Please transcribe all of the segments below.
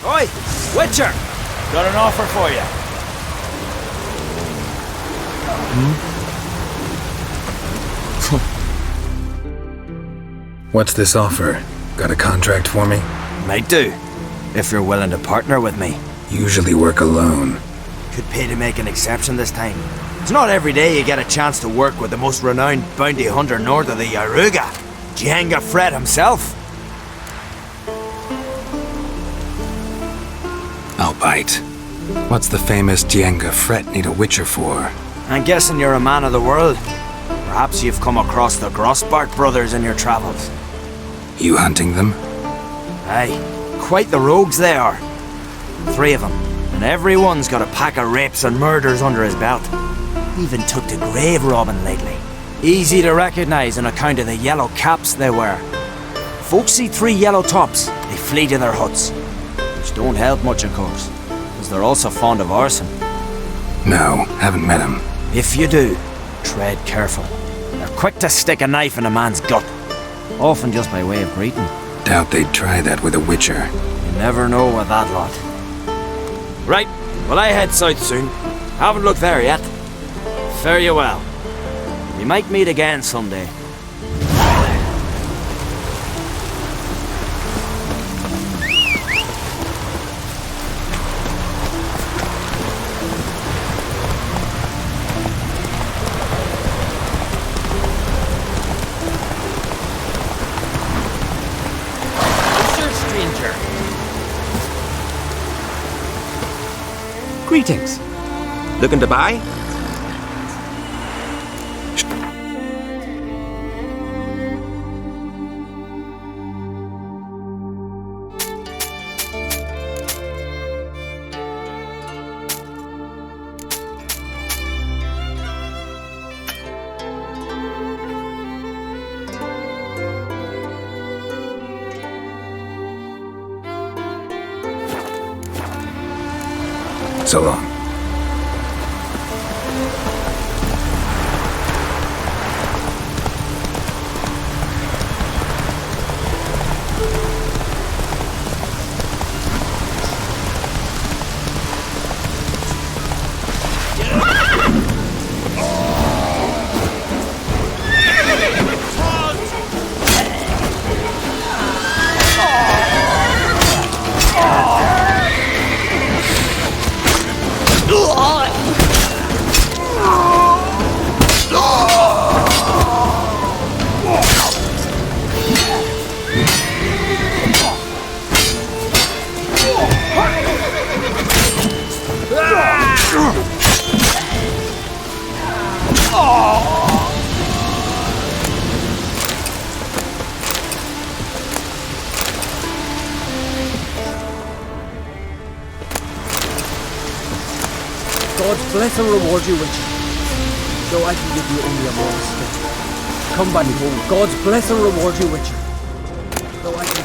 Oi, Witcher! Got an offer for you. What's this offer? Got a contract for me? Might do, if you're willing to partner with me. Usually work alone. Could pay to make an exception this time. It's not every day you get a chance to work with the most renowned bounty hunter north of the Yaruga, Jenga Fred himself. I'll bite. What's the famous Jenga Fred need a witcher for? I'm guessing you're a man of the world. Perhaps you've come across the Grossbart brothers in your travels. You hunting them? Aye, quite the rogues they are. 3 of them, and everyone's got a pack of rapes and murders under his belt. Even took to grave robbing lately. Easy to recognize on account of the yellow caps they wear. Folks see 3 yellow tops, they flee to their huts. Which don't help much, of course, because they're also fond of arson. No, haven't met him. If you do, tread careful. They're quick to stick a knife in a man's gut, often just by way of greeting. Doubt they'd try that with a witcher. You never know with that lot. Right, well I head south soon. Haven't looked there yet. Fare you well. We might meet again someday. Greetings. Looking to buy? So long. God bless and reward you, Richard. Though I can give you only a moral stint. Come back home. God's bless and reward you, Richard. Though I can...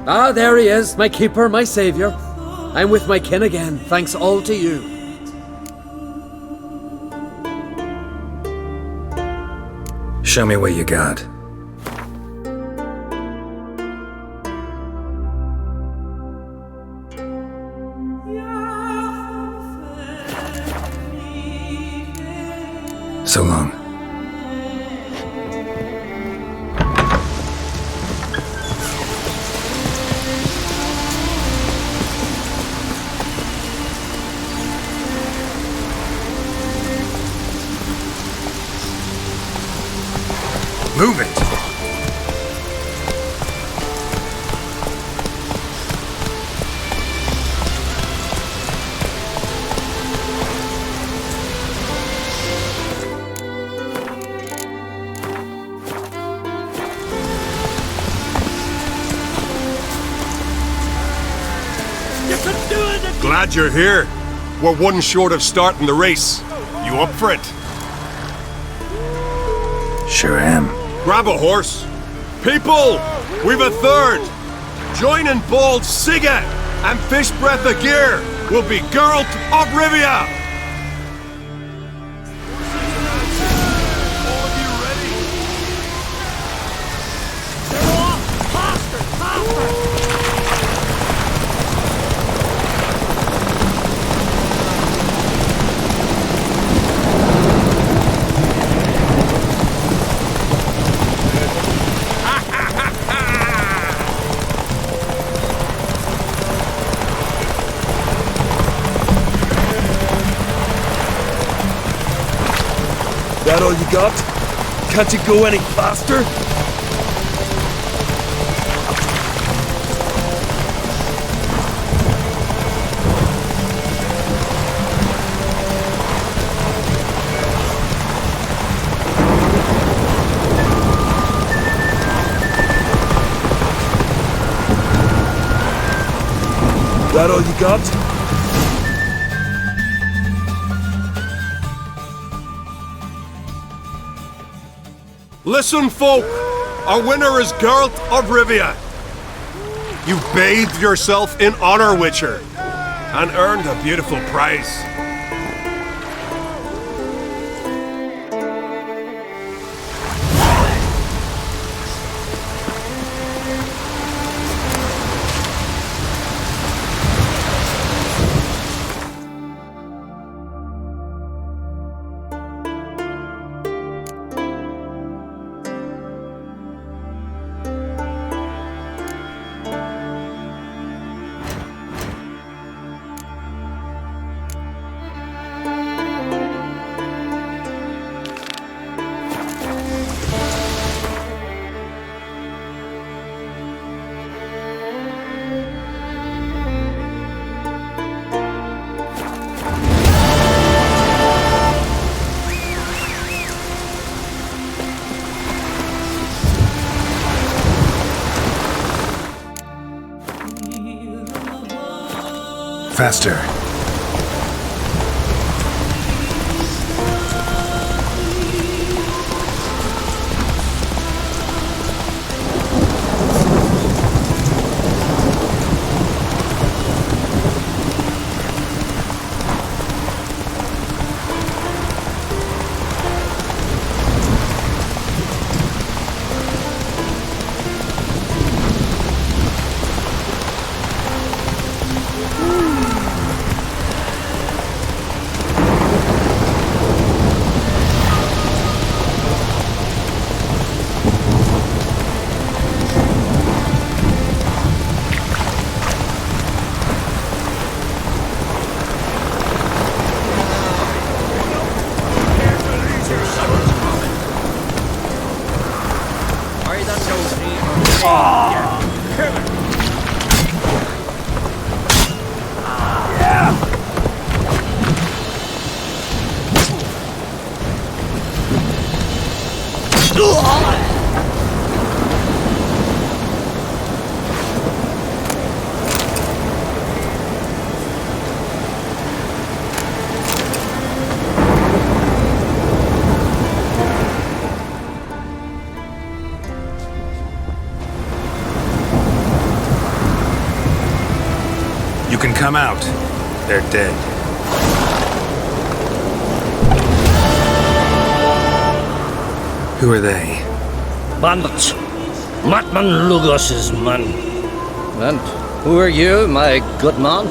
Ah, there he is, my keeper, my saviour. I'm with my kin again, thanks all to you. Show me what you got. So long. Move it! Glad you're here. We're one short of starting the race. You up for it? Sure am. Grab a horse. People, we've a third. Joining bold Siga and Fish Breath of Gear will be Geralt of Rivia. That all you got? Can't you go any faster? That all you got? Listen, folk! Our winner is Geralt of Rivia. You bathed yourself in honor, Witcher, and earned a beautiful prize. Faster. You can come out. They're dead. Who are they? Bandits. Matman Lugos's men. And who are you, my good man?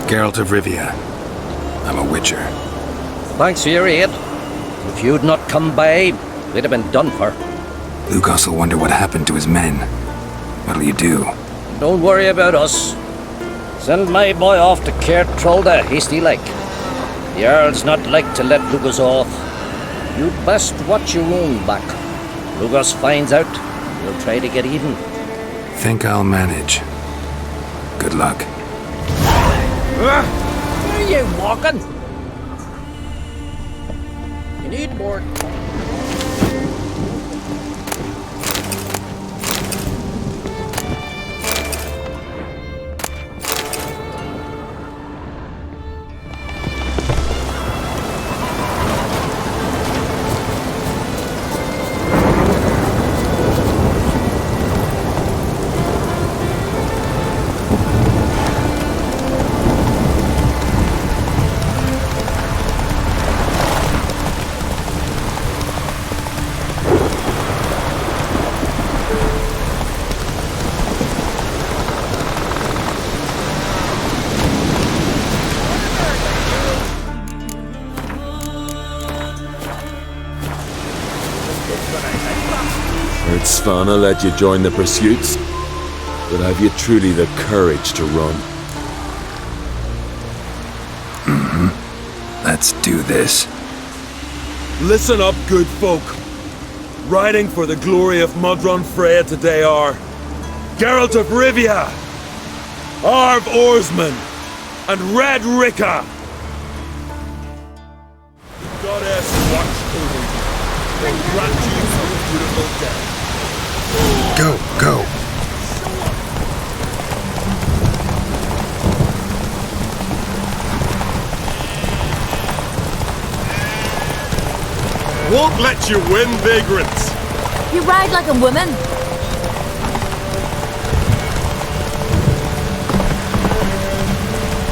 Geralt of Rivia. I'm a witcher. Thanks for your aid. If you'd not come by, we'd have been done for. Lugos will wonder what happened to his men. What'll you do? Don't worry about us. Send my boy off to Cair Trolda, hasty like. The Earl's not like to let Lugos off. You'd best watch your own back. Lugos finds out, he'll try to get even. Think I'll manage. Good luck. Where are you walking? You need more. Svanna let you join the pursuits, but have you truly the courage to run? Let's do this. Listen up, good folk. Riding for the glory of Modron Freya today are Geralt of Rivia, Arv Oarsman, and Red Ricka. The goddess watch over you. Will grant you a beautiful death. Go, go. Won't let you win, vagrants. You ride like a woman.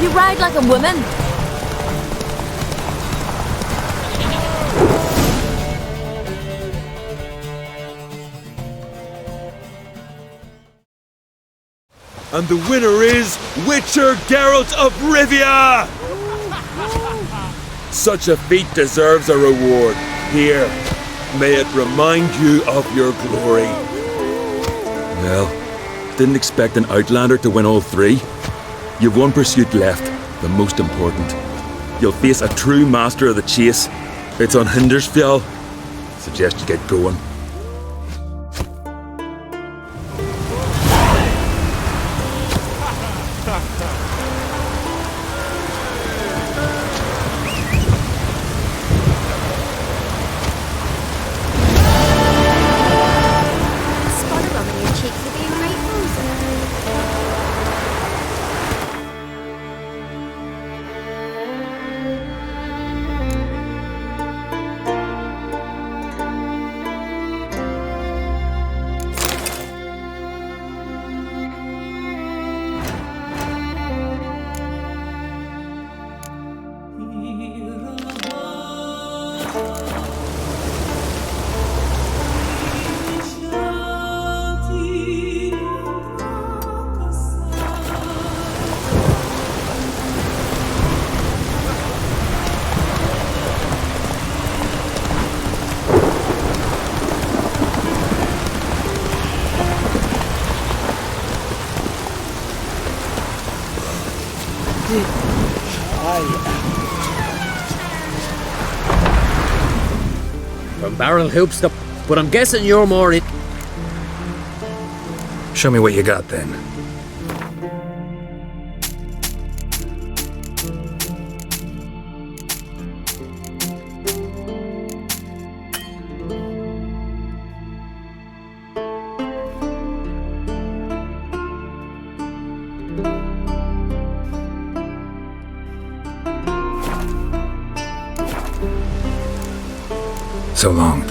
You ride like a woman. And the winner is Witcher Geralt of Rivia! Such a feat deserves a reward. Here, may it remind you of your glory. Well, didn't expect an Outlander to win all three. You've one pursuit left, the most important. You'll face a true master of the chase. It's on Hindersfjall. Suggest you get going. From barrel hoops to... But I'm guessing you're more in... Show me what you got then. So long.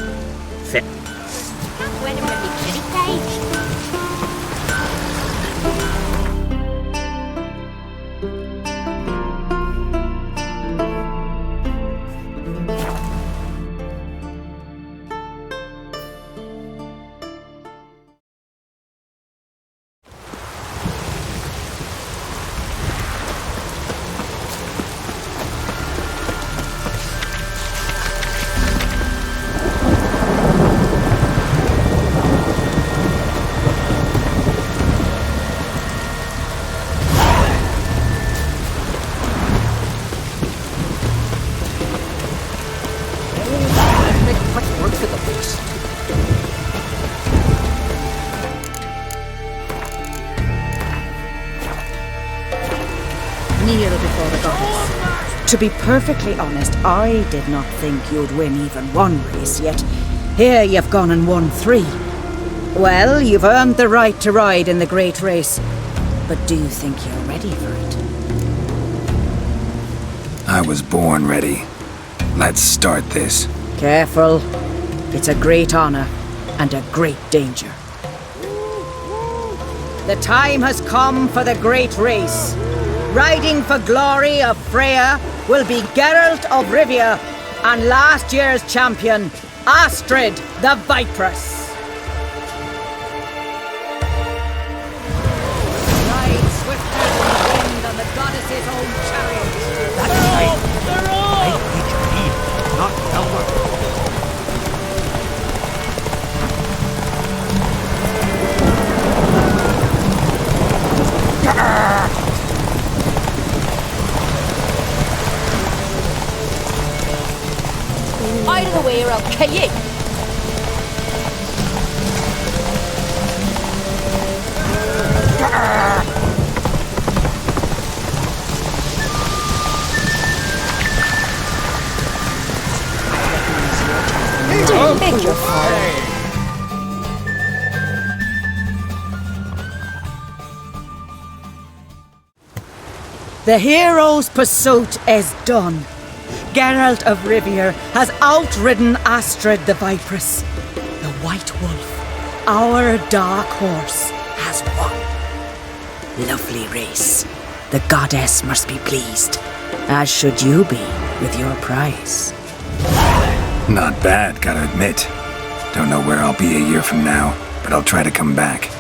To be perfectly honest, I did not think you'd win even one race, yet here you've gone and won 3. Well, you've earned the right to ride in the great race, but do you think you're ready for it? I was born ready. Let's start this. Careful. It's a great honor and a great danger. The time has come for the great race. Riding for glory of Freya will be Geralt of Rivia and last year's champion, Astrid the Vipress. Ride swiftly in the wind on the goddess's own chariot. That's right. Make HP, not downward. away or I'll kill you. Beg your pardon. The hero's pursuit is done. Geralt of Rivia has outridden Astrid the Viperess. The White Wolf, our dark horse, has won. Lovely race. The goddess must be pleased, as should you be with your prize. Not bad, gotta admit. Don't know where I'll be a year from now, but I'll try to come back.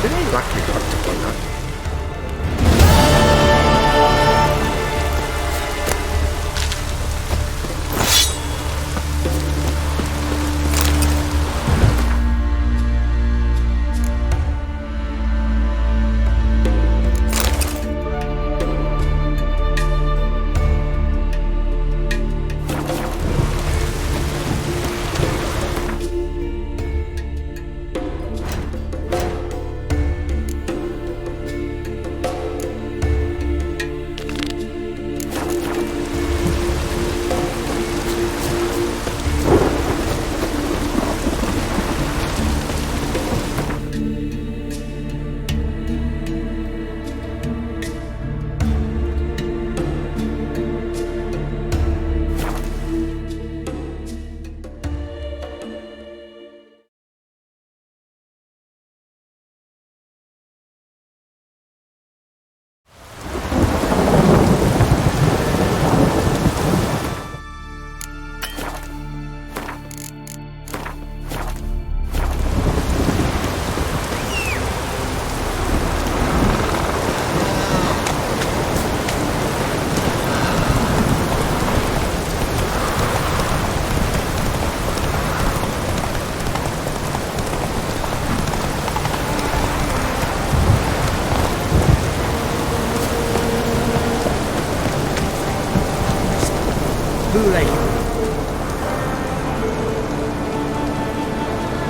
Did I actually got to put that?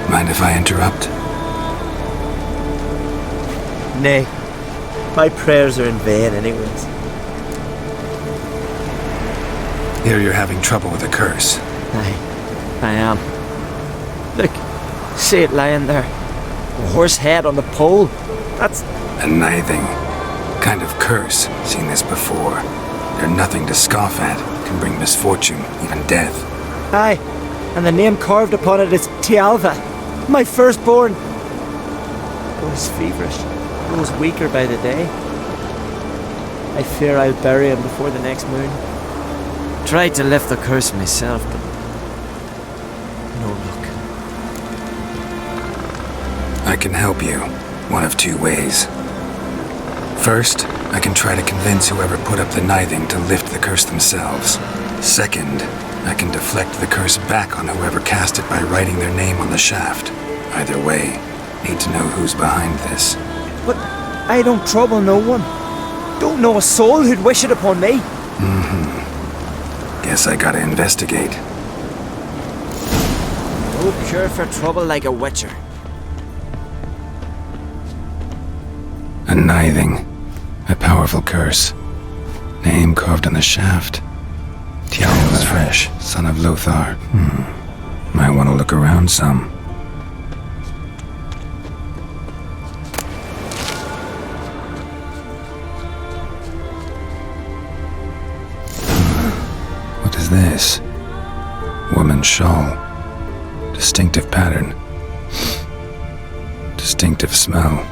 Mind if I interrupt? Nay. My prayers are in vain anyways. Hear you're having trouble with a curse. I am. Look, see it lying there. A horse head on the pole. That's... A nithing. Kind of curse. Seen this before. They're nothing to scoff at. Can bring misfortune, even death. Aye, and the name carved upon it is Tialva, my firstborn. Grows feverish, grows weaker by the day. I fear I'll bury him before the next moon. Tried to lift the curse myself, but no luck. I can help you, one of two ways. First, I can try to convince whoever put up the nithing to lift the curse themselves. Second, I can deflect the curse back on whoever cast it by writing their name on the shaft. Either way, need to know who's behind this. But I don't trouble no one. Don't know a soul who'd wish it upon me. Guess I gotta investigate. No cure for trouble like a witcher. A nithing. A powerful curse. Name carved on the shaft. Tialva Fresh, son of Lothar. Might want to look around some. What is this? Woman's shawl. Distinctive pattern. Distinctive smell.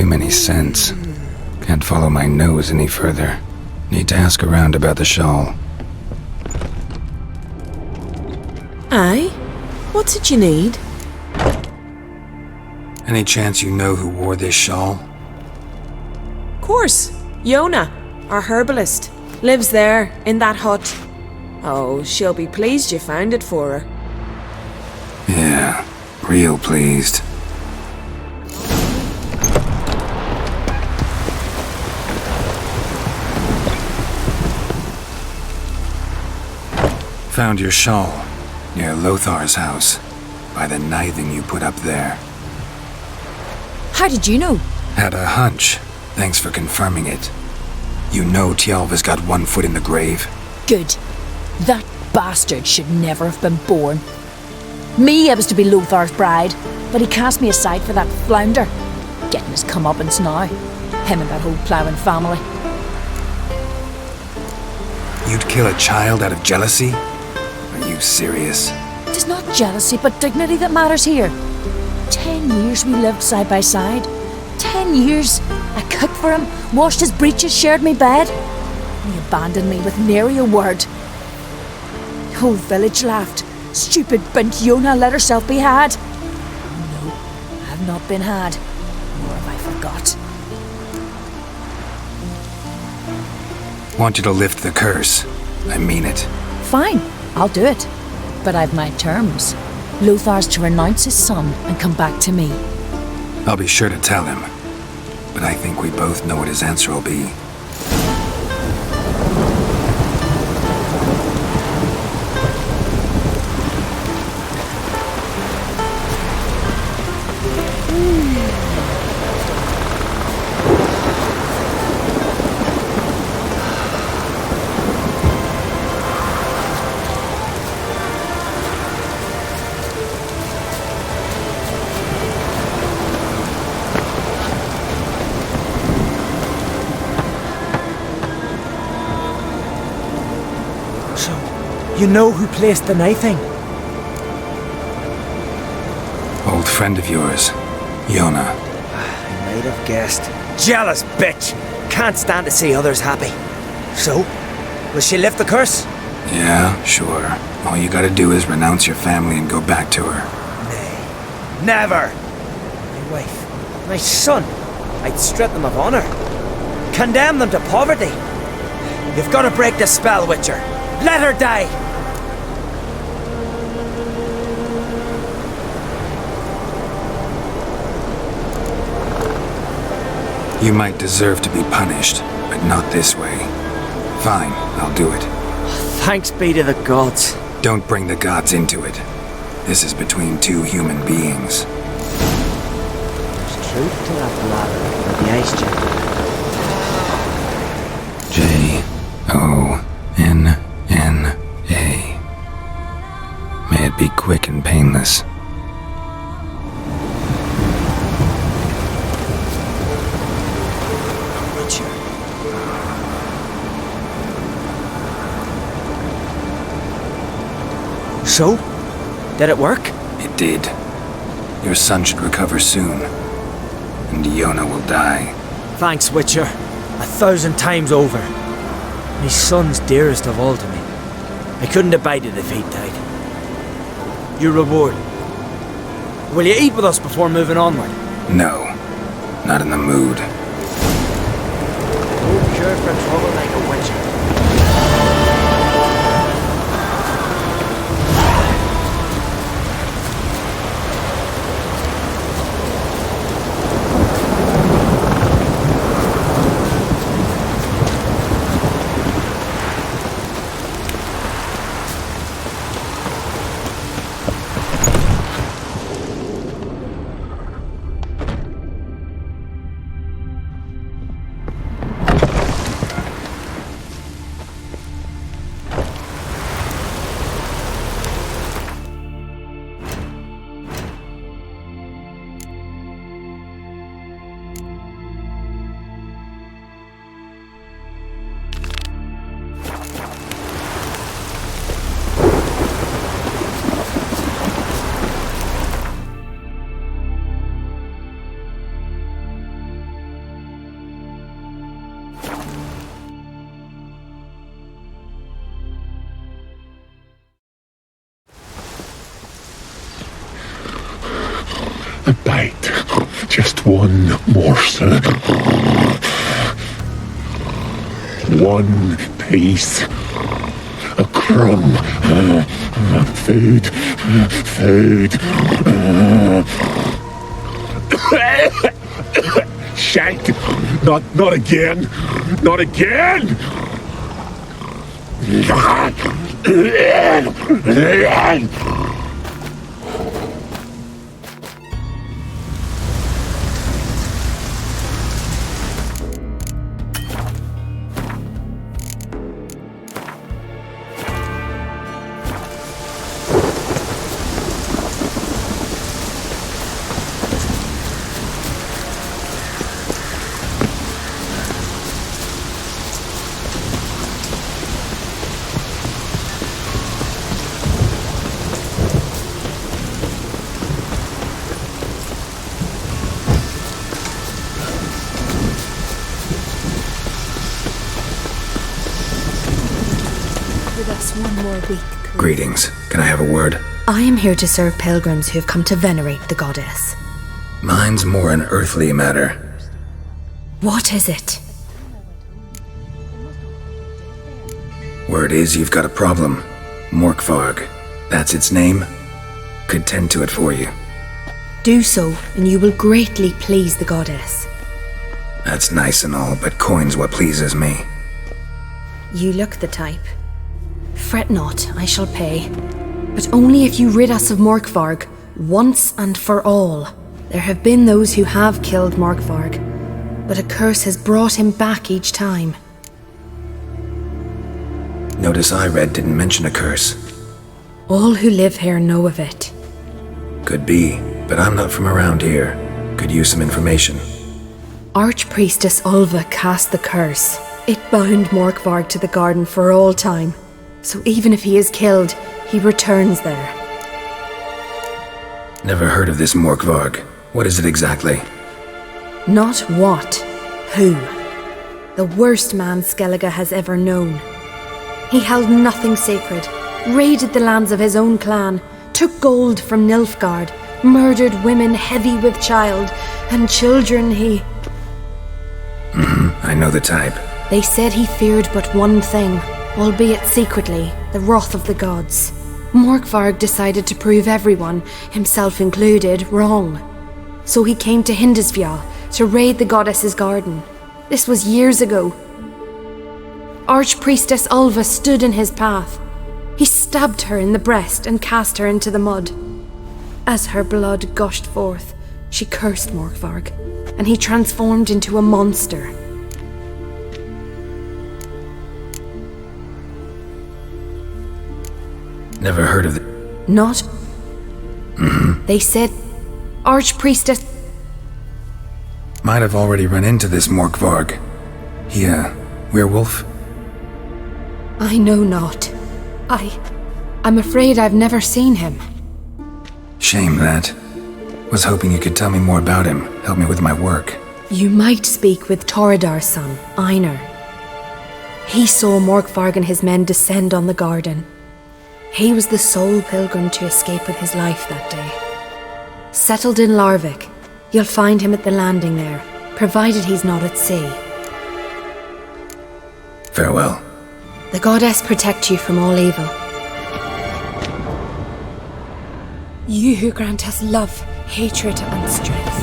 many scents. Can't follow my nose any further. Need to ask around about the shawl. Aye? What's it you need? Any chance you know who wore this shawl? Course. Yona, our herbalist, lives there, in that hut. Oh, she'll be pleased you found it for her. Yeah, real pleased. Found your shawl near Lothar's house, by the knithing you put up there. How did you know? Had a hunch. Thanks for confirming it. You know Tjalva's got one foot in the grave? Good. That bastard should never have been born. Me, I was to be Lothar's bride, but he cast me aside for that flounder. Getting his comeuppance now. Him and that whole ploughing family. You'd kill a child out of jealousy? Are you serious? It is not jealousy, but dignity that matters here. 10 years we lived side by side. 10 years. I cooked for him, washed his breeches, shared me bed. He abandoned me with nary a word. The whole village laughed. Stupid bint Yona let herself be had. No, I have not been had. Nor have I forgot. Want you to lift the curse. I mean it. Fine, I'll do it. But I've my terms. Lothar's to renounce his son and come back to me. I'll be sure to tell him. But I think we both know what his answer will be. You know who placed the knifing? Old friend of yours, Yona. I might have guessed. Jealous bitch! Can't stand to see others happy. So, will she lift the curse? Yeah, sure. All you gotta do is renounce your family and go back to her. Nay, never! My wife, my son, I'd strip them of honor. Condemn them to poverty. You've got to break the spell, Witcher. Let her die! You might deserve to be punished, but not this way. Fine, I'll do it. Thanks be to the gods. Don't bring the gods into it. This is between two human beings. There's truth to that blather with the ice Jonna. May it be quick and painless. So? Did it work? It did. Your son should recover soon. And Yona will die. Thanks, Witcher. 1,000 times over. My son's dearest of all to me. I couldn't abide it if he died. Your reward. Will you eat with us before moving onward? No. Not in the mood. No cure for trouble like a Witcher. A bite. Just one morsel. One piece. A crumb. Food. Food. Shank. Not again. Not again. With us one more week. Greetings. Can I have a word? I am here to serve pilgrims who have come to venerate the goddess. Mine's more an earthly matter. What is it? Word is you've got a problem. Morkvarg. That's its name? Could tend to it for you. Do so, and you will greatly please the goddess. That's nice and all, but coin's what pleases me. You look the type. Fret not, I shall pay. But only if you rid us of Morkvarg, once and for all. There have been those who have killed Morkvarg, but a curse has brought him back each time. Notice I read didn't mention a curse. All who live here know of it. Could be, but I'm not from around here. Could use some information. Archpriestess Ulva cast the curse. It bound Morkvarg to the garden for all time. So even if he is killed, he returns there. Never heard of this Morkvarg. What is it exactly? Not what, who. The worst man Skellige has ever known. He held nothing sacred, raided the lands of his own clan, took gold from Nilfgaard, murdered women heavy with child, and children he... I know the type. They said he feared but one thing, albeit secretly, the wrath of the gods. Morkvarg decided to prove everyone, himself included, wrong. So he came to Hindisfjall to raid the goddess's garden. This was years ago. Archpriestess Ulva stood in his path. He stabbed her in the breast and cast her into the mud. As her blood gushed forth, she cursed Morkvarg, and he transformed into a monster. Never heard of it. Not? They said Archpriestess... Might have already run into this Morkvarg. He, werewolf? I know not. I'm afraid I've never seen him. Shame that. Was hoping you could tell me more about him, help me with my work. You might speak with Toradar's son, Einar. He saw Morkvarg and his men descend on the garden. He was the sole pilgrim to escape with his life that day. Settled in Larvik, you'll find him at the landing there, provided he's not at sea. Farewell. The goddess protect you from all evil. You who grant us love, hatred, and strength.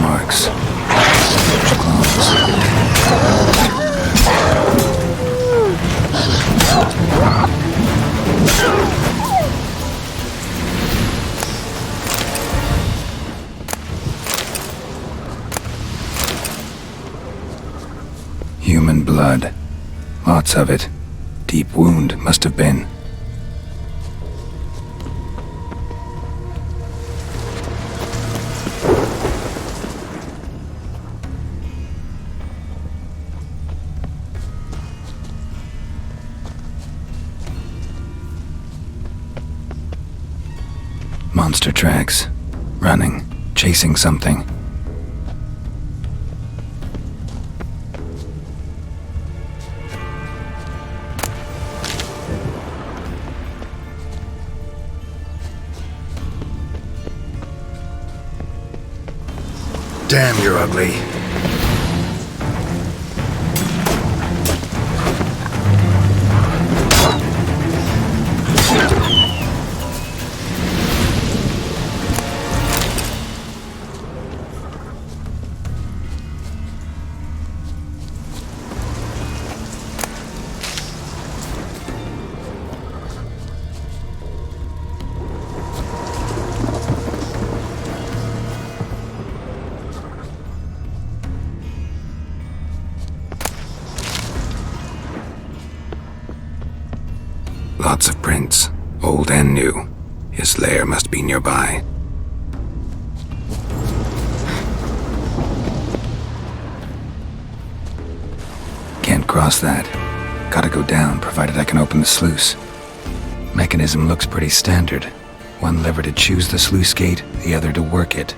marks. Clones. Human blood. Lots of it. Deep wound, must have been. Monster tracks. Running. Chasing something. Damn, you're ugly. Lots of prints, old and new. His lair must be nearby. Can't cross that. Gotta go down, provided I can open the sluice. Mechanism looks pretty standard. One lever to choose the sluice gate, the other to work it.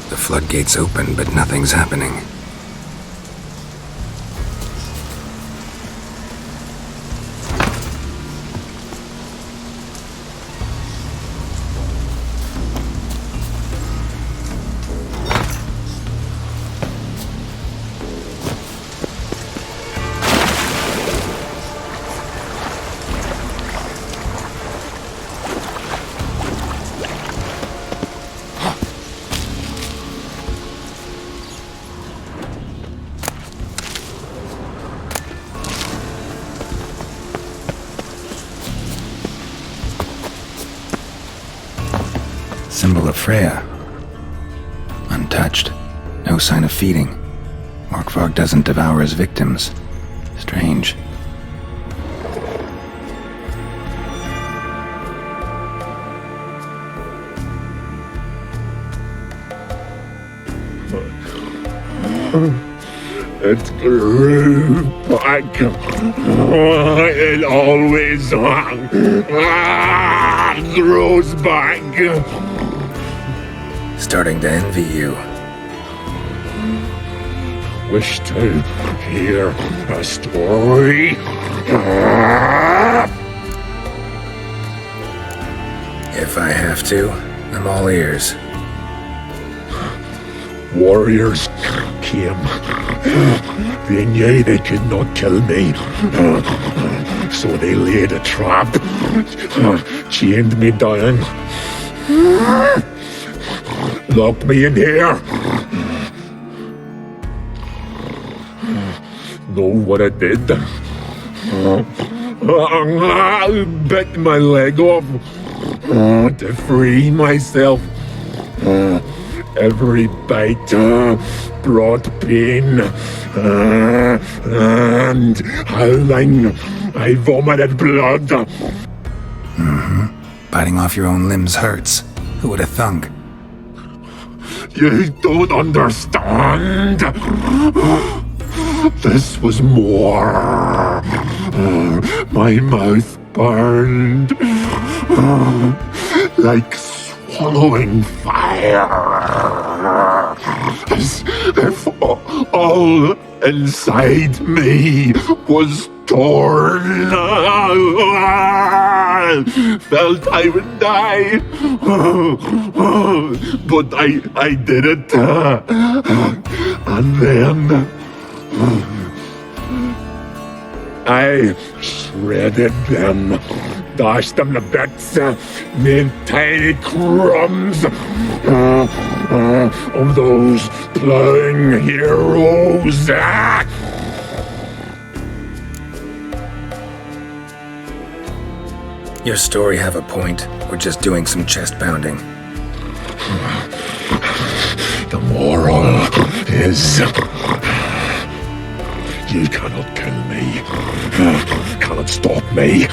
The floodgates open, but nothing's happening. Symbol of Freya. Untouched. No sign of feeding. Morkvarg doesn't devour his victims. Strange. It grew back. It always grows back. Starting to envy you. Wish to hear a story? If I have to, I'm all ears. Warriors came. They knew they could not kill me. So they laid a trap. Chained me down. Locked me in here. Know what I did? Bit my leg off to free myself. Every bite brought pain, and howling, I vomited blood. Biting off your own limbs hurts. Who would have thunk? You don't understand. This was more. My mouth burned like swallowing fire, as if all inside me was torn. Felt I would die, but I did it. And then I shredded them, dashed them to bits, made tiny crumbs of those plowing heroes. Your story have a point. We're just doing some chest pounding. The moral is, you cannot kill me, cannot stop me.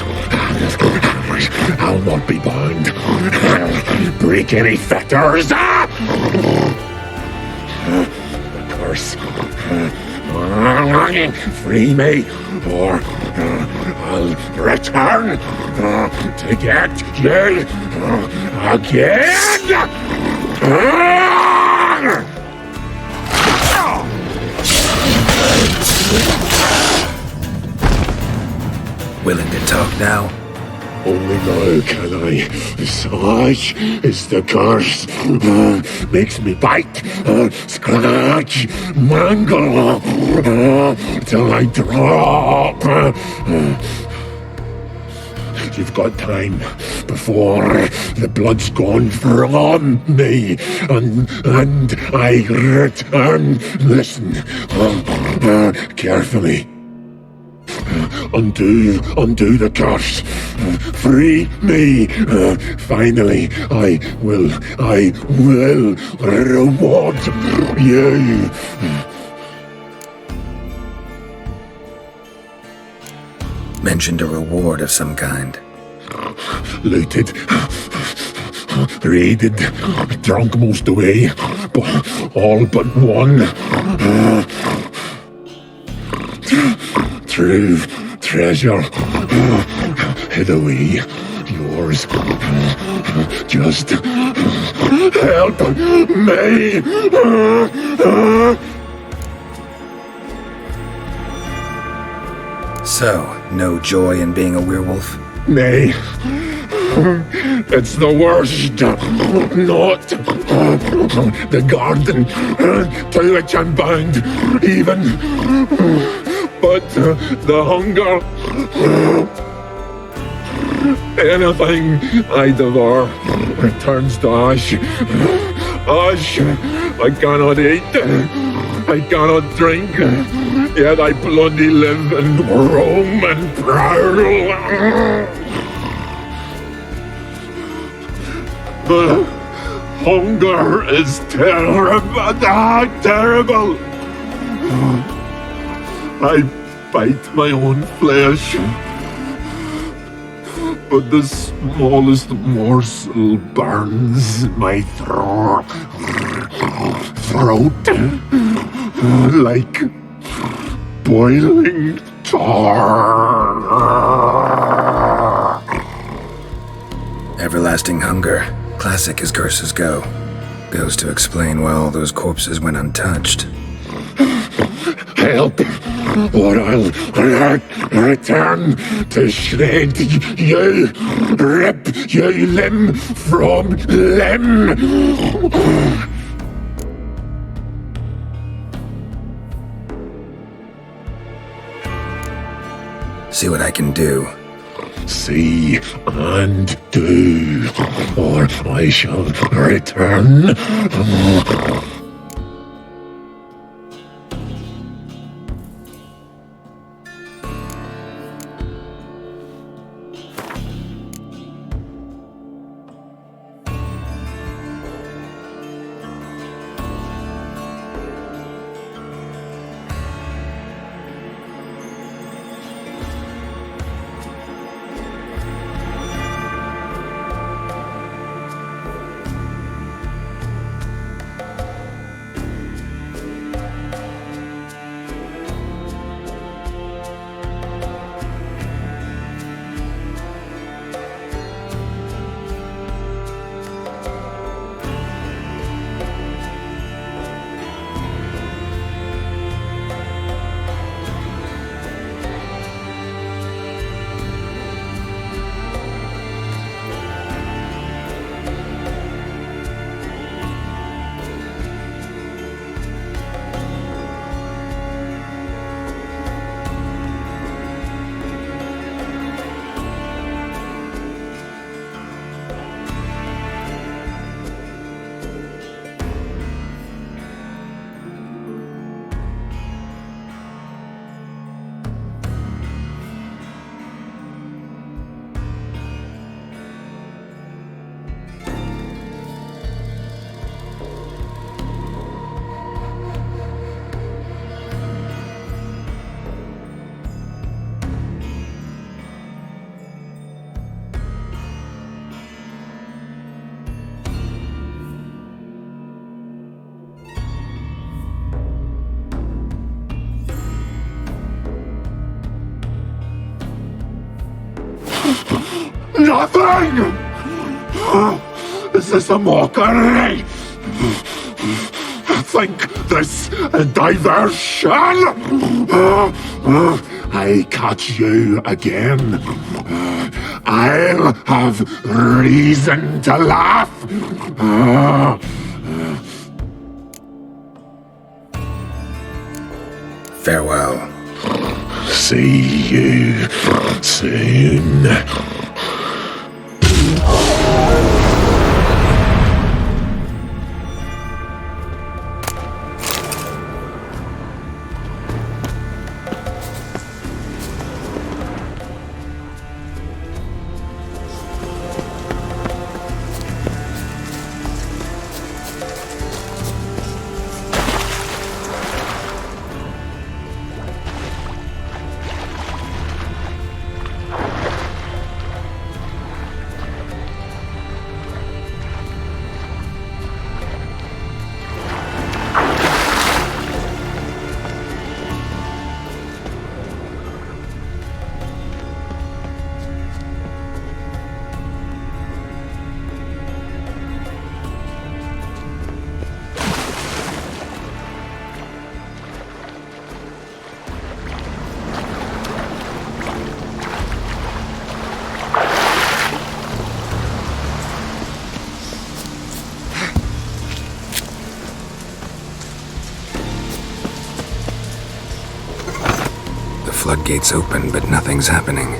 I'll not be bound. I'll break any fetters. The curse. Free me, or I'll return to get you again. Willing to talk now? Only now can I. Such is the curse. Makes me bite, scratch, mangle, till I drop. You've got time before the blood's gone from me, and I return. Listen, carefully. Undo the curse. Free me. Finally, I will reward you. Mentioned a reward of some kind. Looted, raided, drunk most away, all but one. True treasure hid away. Yours. Just help me. So, no joy in being a werewolf? Nay. It's the worst. Not the garden to which I'm bound, even. But the hunger. Anything I devour returns to ash. Ash I cannot eat. I cannot drink. Yet I bloody live and roam and prowl. The hunger is terrible. I bite my own flesh, but the smallest morsel burns my throat like boiling tar. Everlasting hunger. Classic as curses go. Goes to explain why all those corpses went untouched. help, or I'll return to shred you, rip you limb from limb. See what I can do. See and do, or I shall return. Nothing! Is this a mockery? Think this a diversion? I catch you again. I'll have reason to laugh. Farewell. See you soon. Floodgates open, but nothing's happening.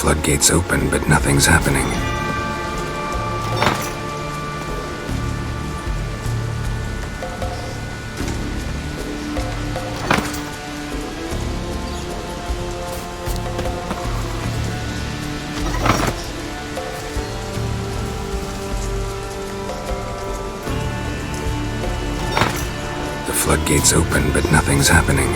floodgates open, but nothing's happening. The floodgates open, but nothing's happening.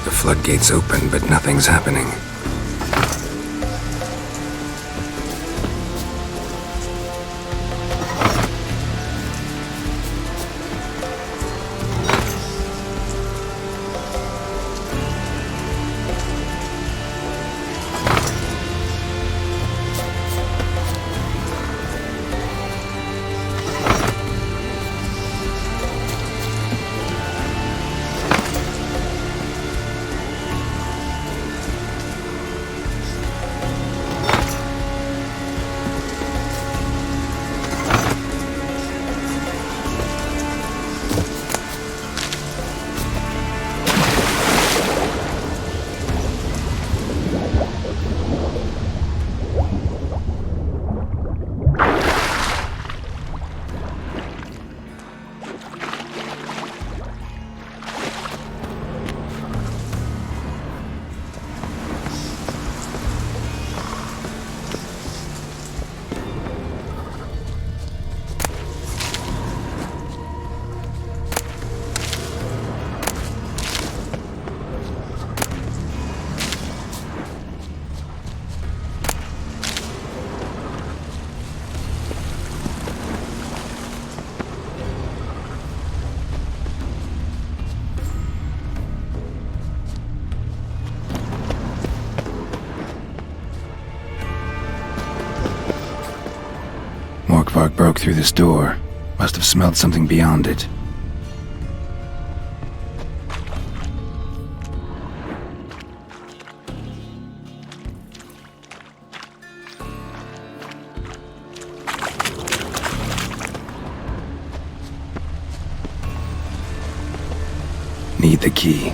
The floodgates open, but nothing's happening. Morkvark broke through this door. Must have smelled something beyond it. Need the key.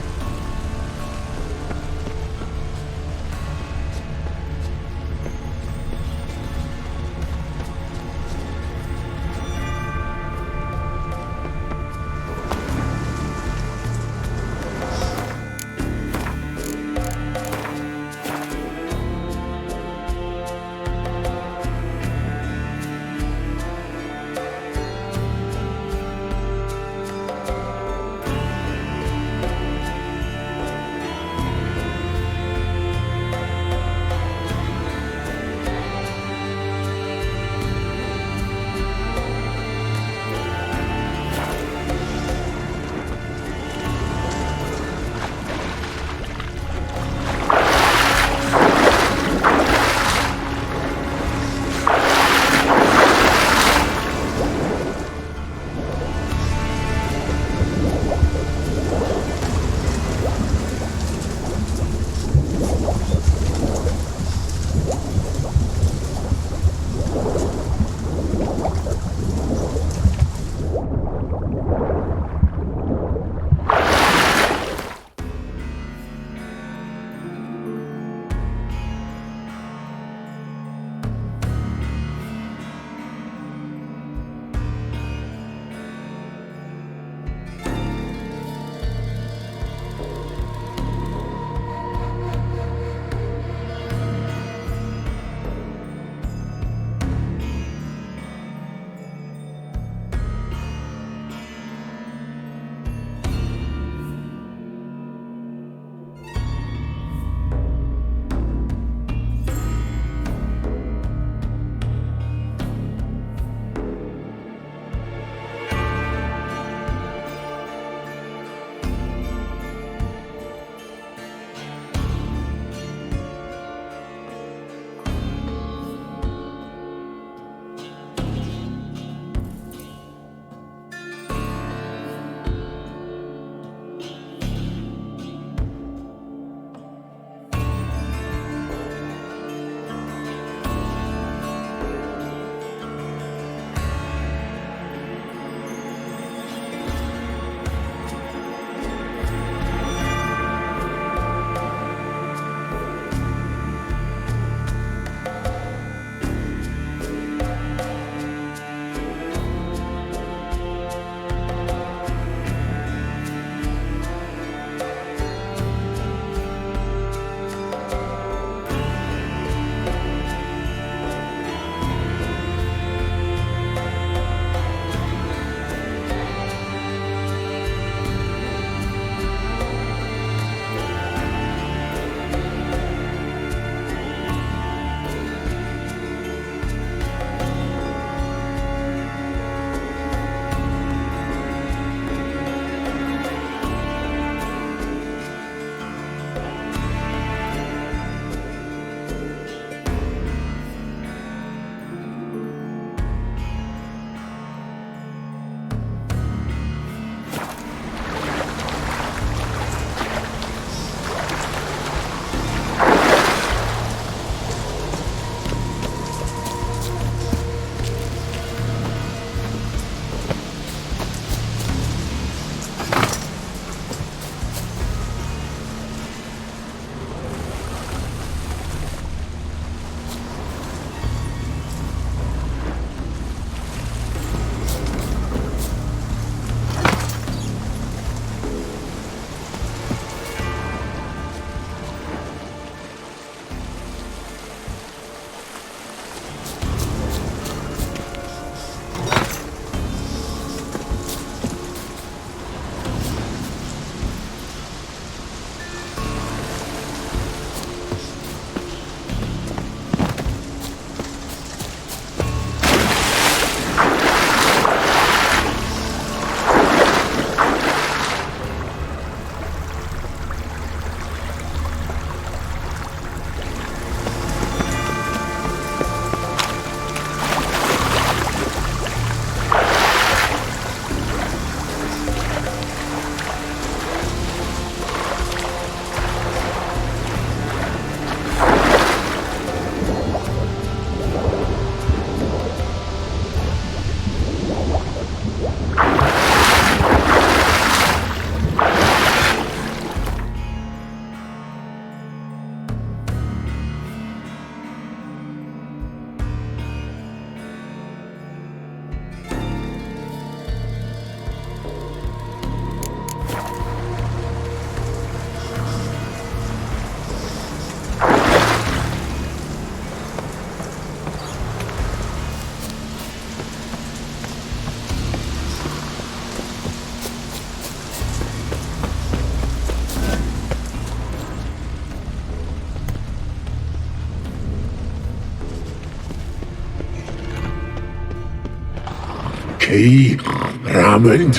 key? Raymond,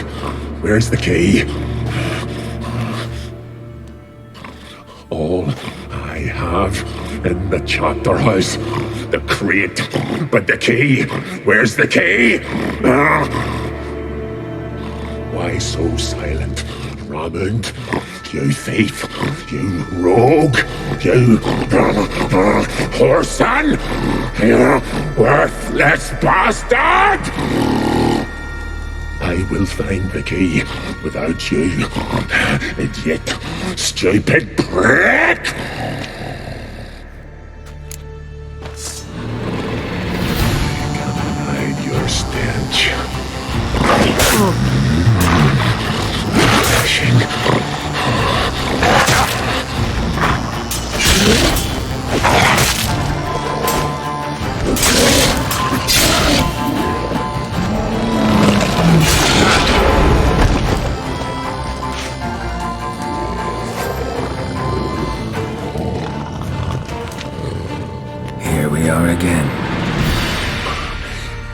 where's the key? All I have in the chapter house, the crate, but the key, where's the key? Why so silent, Raymond? You thief, you rogue, you whoreson, you worthless bastard! I will find the key without you, idiot, stupid prick! Can't hide your stench. Here we are again.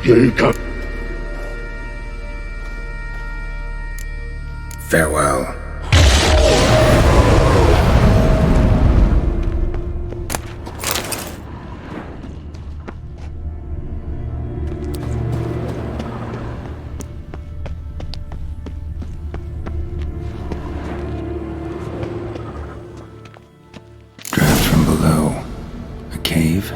You come. Farewell. Draft from below. A cave?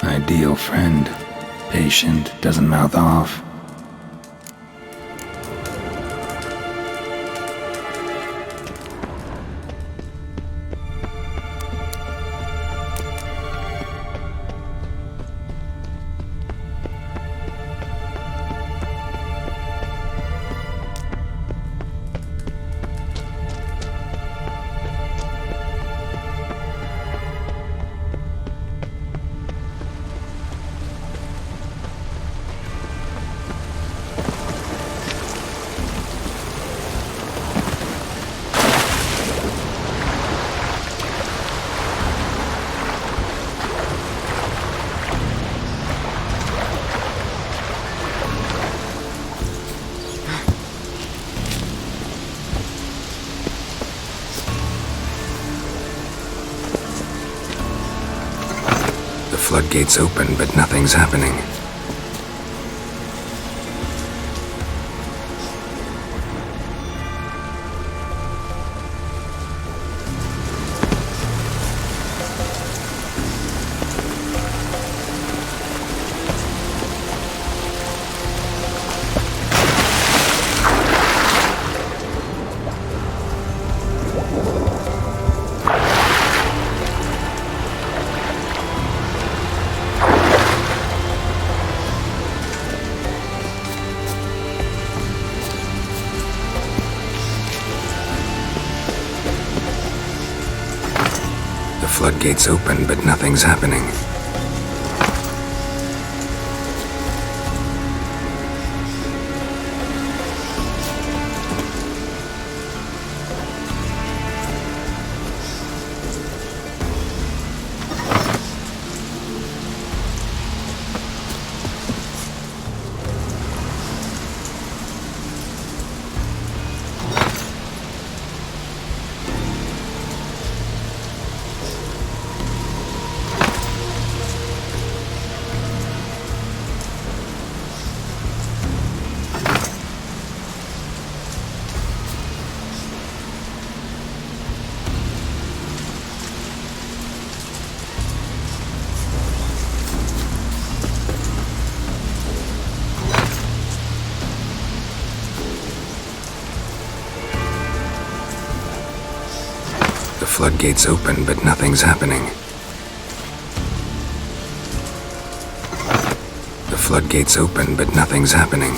Ideal friend. Patient, doesn't mouth off. The floodgates open, but nothing's happening. The floodgates open, but nothing's happening. The floodgates open, but nothing's happening. The floodgates open, but nothing's happening.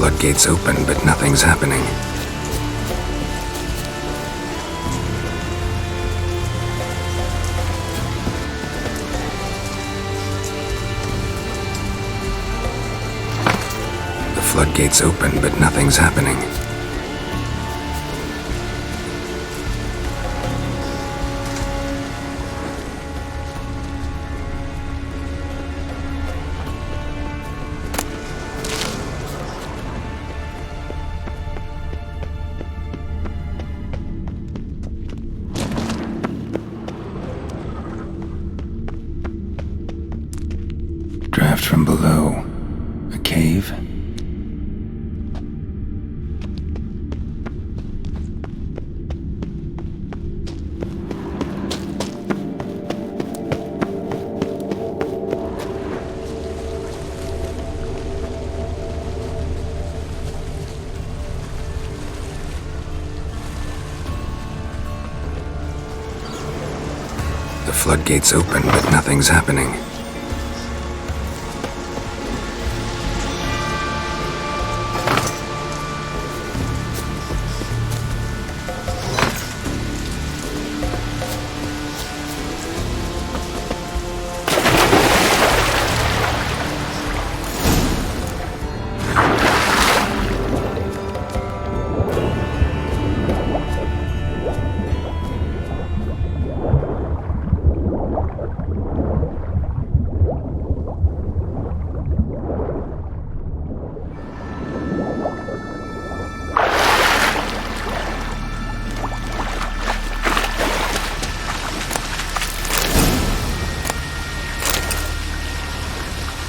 floodgates open, but nothing's happening. The floodgates open, but nothing's happening. Draft from below. A cave? The floodgates open, but nothing's happening.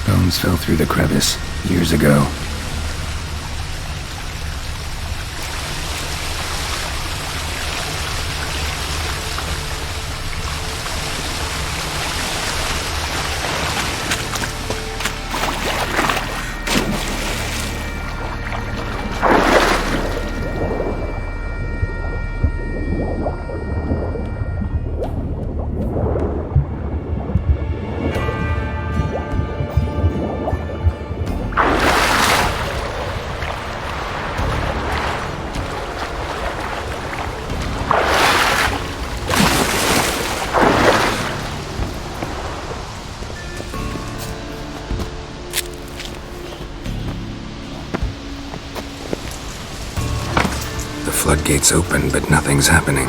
Bones fell through the crevice years ago. The floodgates open, but nothing's happening.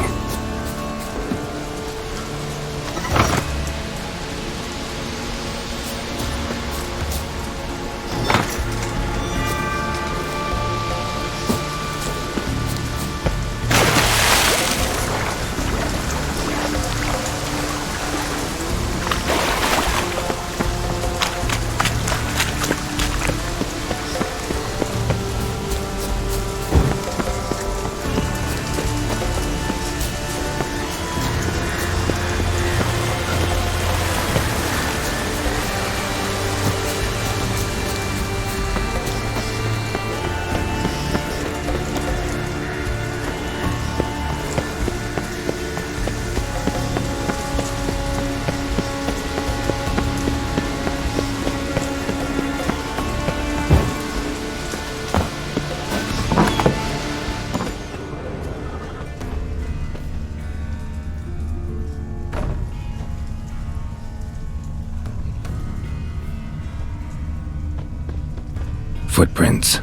Footprints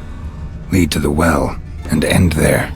lead to the well and end there.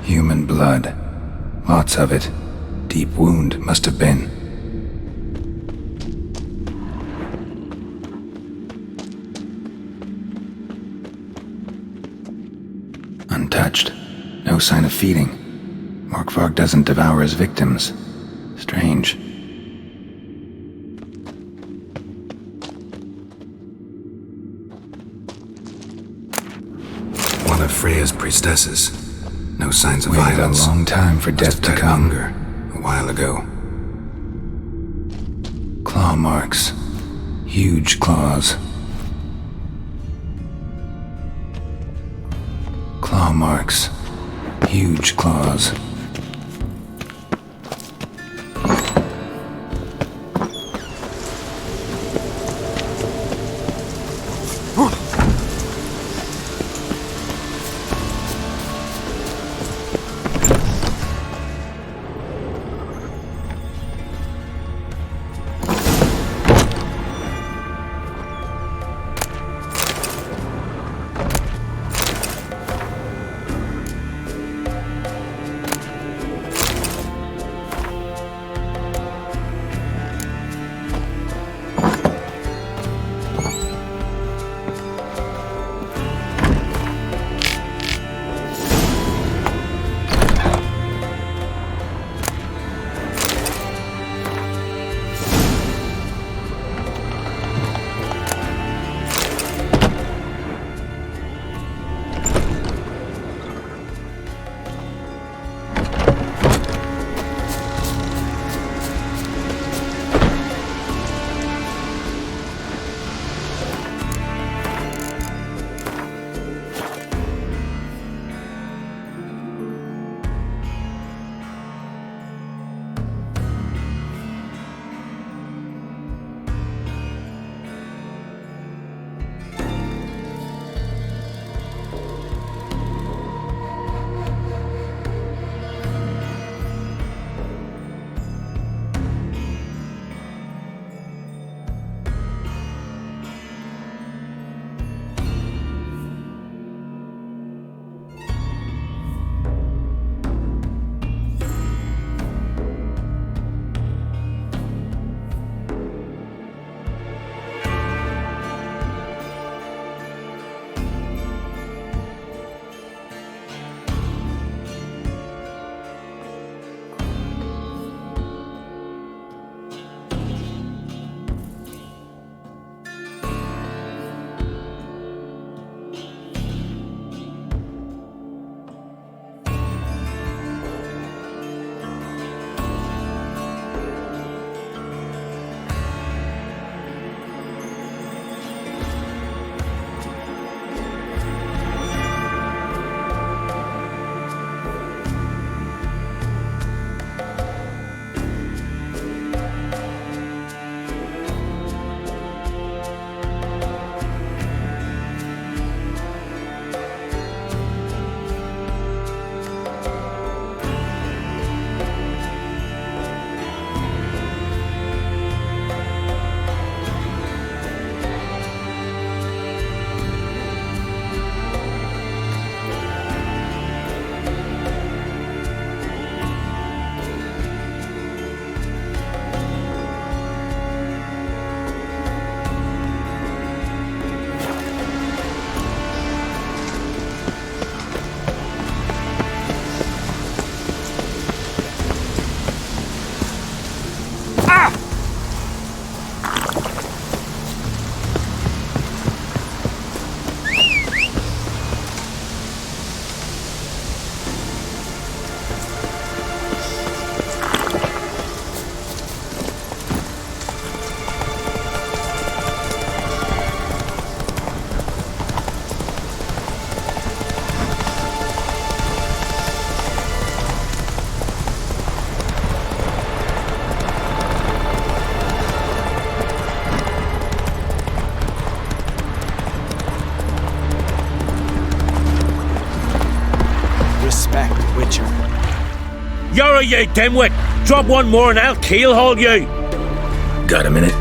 Human blood. Lots of it. Deep wound must have been. Untouched. No sign of feeding. Morkvarg doesn't devour his victims. Strange. just priestesses. No signs of violence. A long time for death to come. Hunger a while ago. Claw marks. Huge claws. Claw marks. Huge claws. You're you dimwit! Drop one more and I'll keelhaul you! Got a minute?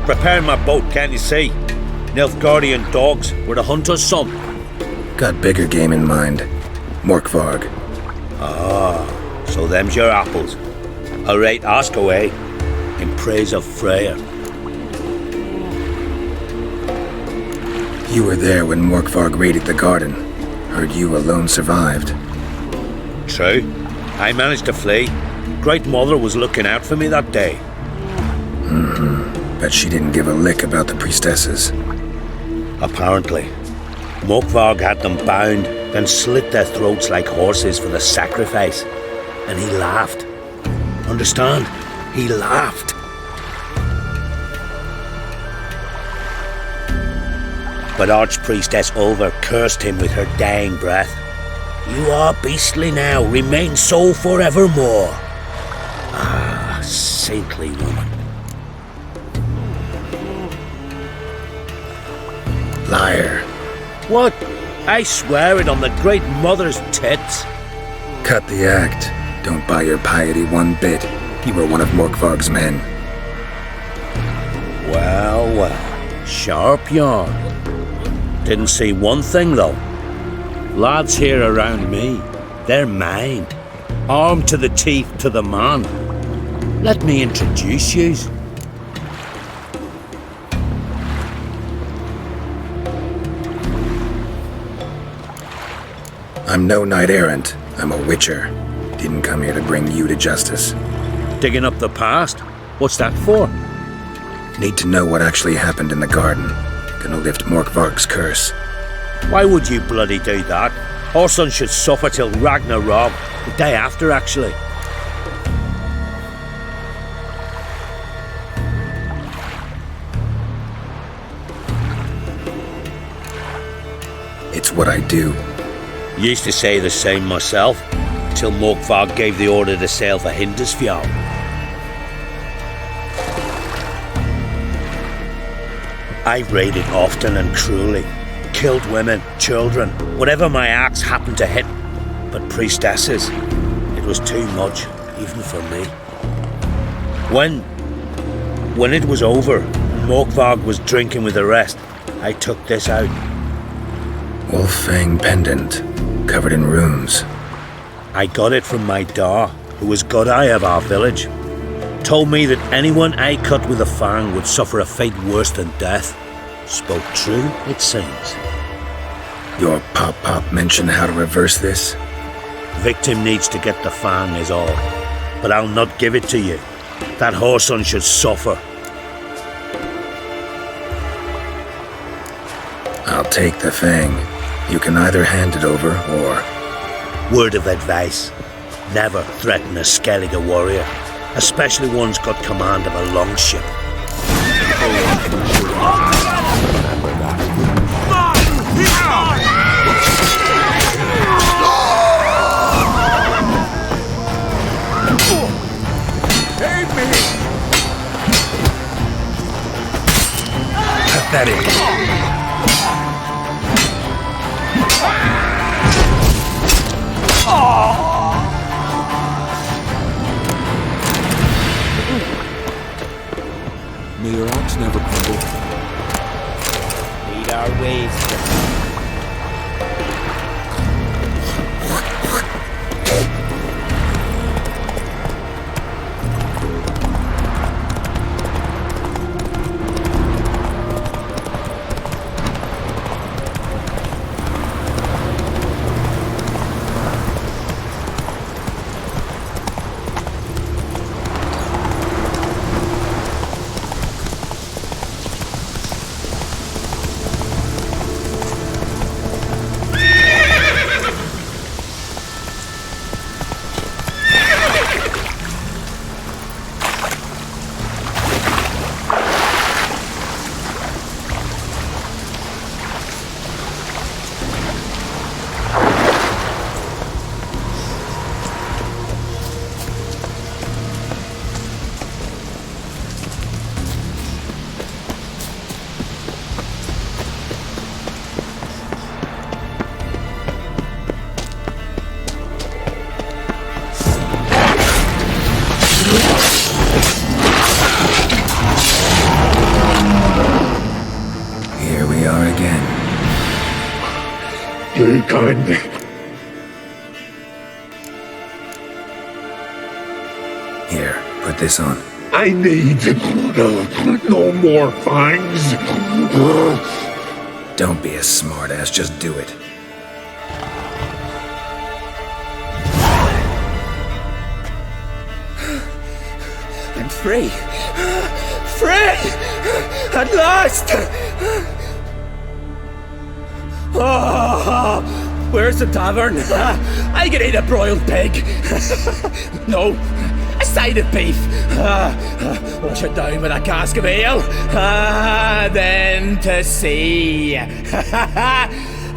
Prepare my boat, can't you see? Nilfgaardian dogs were the hunter's son. Got bigger game in mind. Morkvarg. Ah, so them's your apples. Alright, ask away. In praise of Freya. You were there when Morkvarg raided the garden. Heard you alone survived. True. I managed to flee. Great Mother was looking out for me that day. Bet she didn't give a lick about the priestesses. Apparently. Morkvarg had them bound then slit their throats like horses for the sacrifice. And he laughed. Understand? He laughed. But Archpriestess Ulver cursed him with her dying breath. You are beastly now, remain so forevermore. Ah, saintly woman. Liar. What? I swear it on the Great Mother's tits. Cut the act. Don't buy your piety one bit. You were one of Morkvarg's men. Well, well. Sharp yarn. Didn't see one thing, though. Lads here around me, they're mine. Armed to the teeth to the man. Let me introduce yous. I'm no knight-errant. I'm a witcher. Didn't come here to bring you to justice. Digging up the past? What's that for? Need to know what actually happened in the garden. Gonna lift Morkvarg's curse. Why would you bloody do that? Our son should suffer till Ragnarok. The day after, actually. It's what I do. Used to say the same myself, till Morkvarg gave the order to sail for Hindisfjall. I raided often and cruelly, killed women, children, whatever my axe happened to hit. But priestesses, it was too much, even for me. When it was over, and Morkvarg was drinking with the rest, I took this out. Wolf-fang pendant, covered in runes. I got it from my Da, who was Godai of our village. Told me that anyone I cut with a fang would suffer a fate worse than death. Spoke true, it seems. Your pop-pop mentioned how to reverse this? Victim needs to get the fang is all. But I'll not give it to you. That whoreson should suffer. I'll take the fang. You can either hand it over, or... Word of advice. Never threaten a Skellige warrior. Especially one's got command of a longship. Pathetic. May your axe never crumble. Lead our ways. You kindly. Here, put this on. I need no more fangs. Don't be a smartass, just do it. I'm free. Free! At last! Oh, Where's the tavern? I can eat a broiled pig. No, a side of beef. Wash it down with a cask of ale. Then to sea.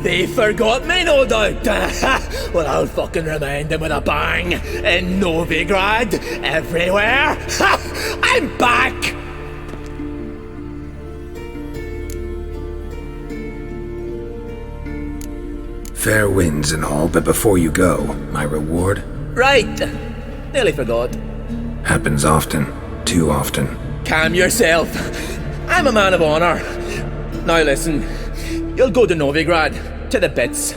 They forgot me, no doubt. Well, I'll fucking remind them with a bang. In Novigrad, everywhere. I'm back! Fair winds and all, but before you go, my reward? Right. Nearly forgot. Happens often. Too often. Calm yourself. I'm a man of honor. Now listen. You'll go to Novigrad, to the bits.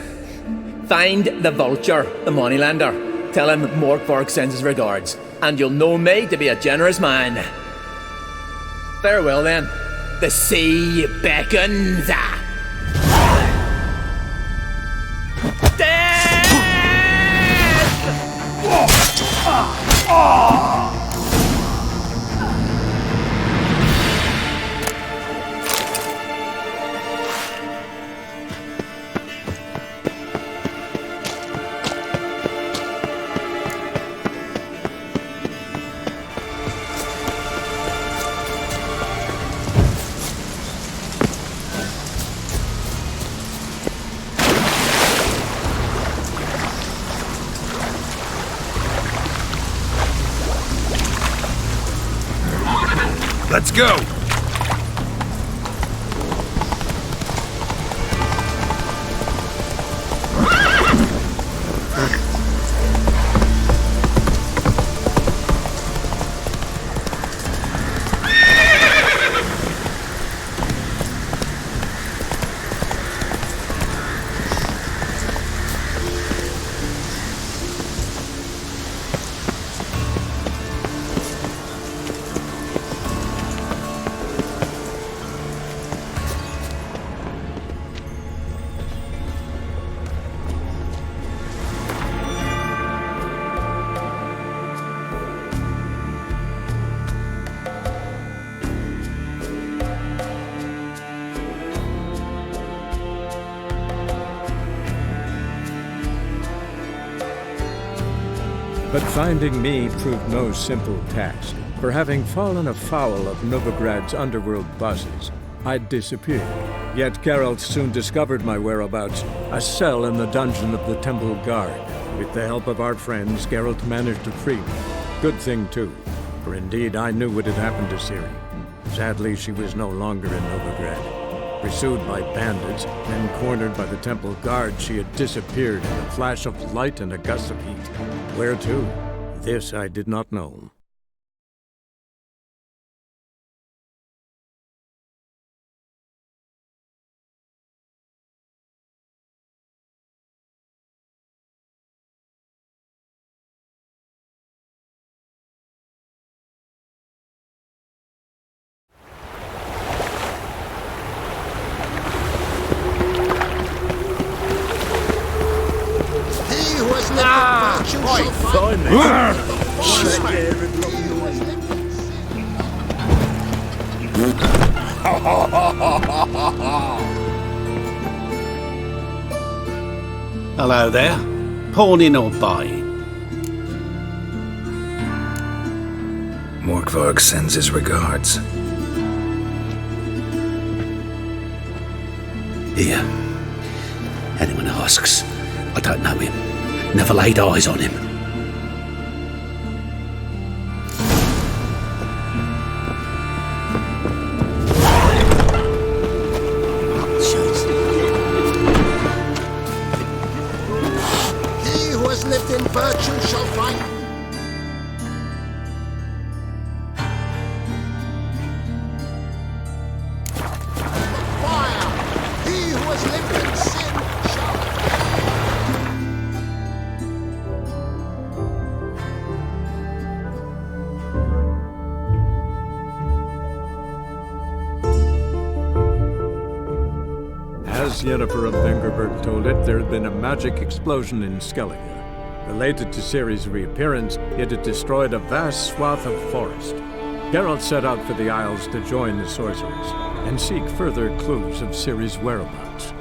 Find the vulture, the moneylender. Tell him Morkvarg sends his regards, and you'll know me to be a generous man. Farewell then. The sea beckons. Let's go! But finding me proved no simple task, for having fallen afoul of Novigrad's underworld bosses, I'd disappeared. Yet Geralt soon discovered my whereabouts, a cell in the dungeon of the Temple Guard. With the help of our friends, Geralt managed to free me. Good thing too, for indeed I knew what had happened to Ciri. Sadly, she was no longer in Novigrad. Pursued by bandits, then cornered by the Temple Guard, she had disappeared in a flash of light and a gust of heat. Where to? This I did not know. Hello there. Pawning or buying? Morkvarg sends his regards. Here. Anyone asks, I don't know him. Never laid eyes on him. He who has lived in virtue shall find fire. He who has lived in sin shall As Yennefer of Vengerberg told it, there had been a magic explosion in Skellige. Related to Ciri's reappearance, it had destroyed a vast swath of forest. Geralt set out for the Isles to join the sorcerers and seek further clues of Ciri's whereabouts.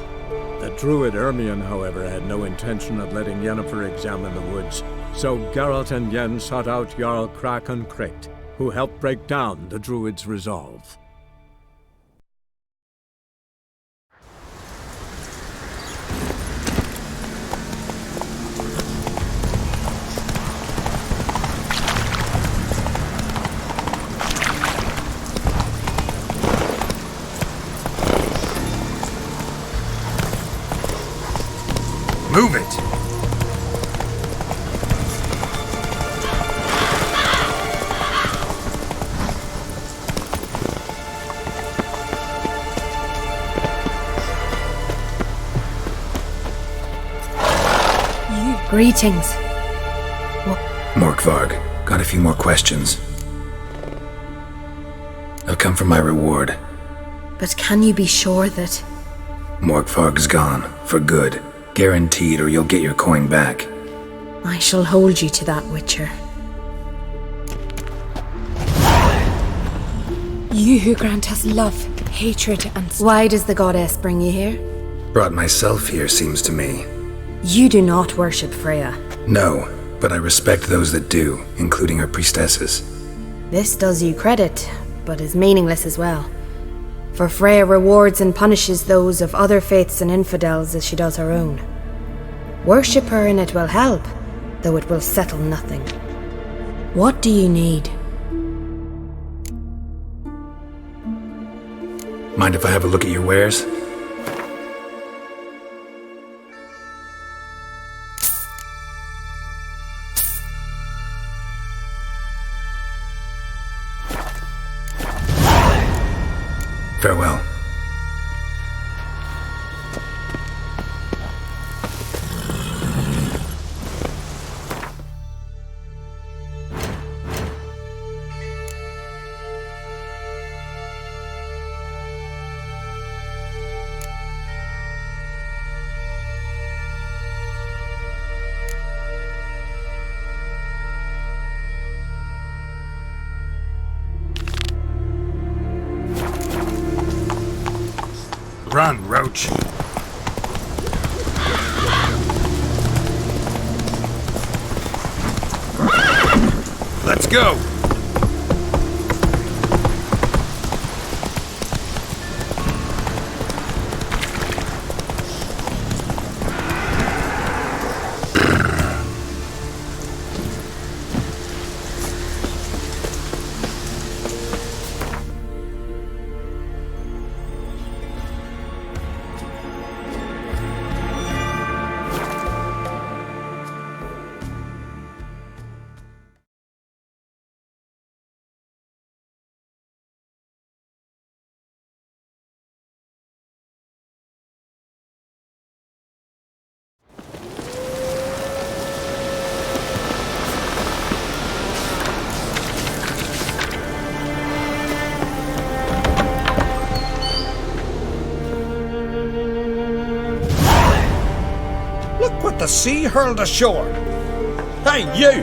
The druid Ermion, however, had no intention of letting Yennefer examine the woods, so Geralt and Yen sought out Jarl Kraken Krait, who helped break down the druid's resolve. Move it! Greetings. Morkvarg, got a few more questions. I've come for my reward. But can you be sure that... Morkvarg's gone, for good. Guaranteed, or you'll get your coin back. I shall hold you to that, Witcher. You who grant us love, hatred, and... Why does the goddess bring you here? Brought myself here, seems to me. You do not worship Freya. No, but I respect those that do, including her priestesses. This does you credit, but is meaningless as well. For Freya rewards and punishes those of other faiths and infidels as she does her own. Worship her and it will help, though it will settle nothing. What do you need? Mind if I have a look at your wares? Farewell. Run, Roach. Let's go! The sea hurled ashore. Hey, you!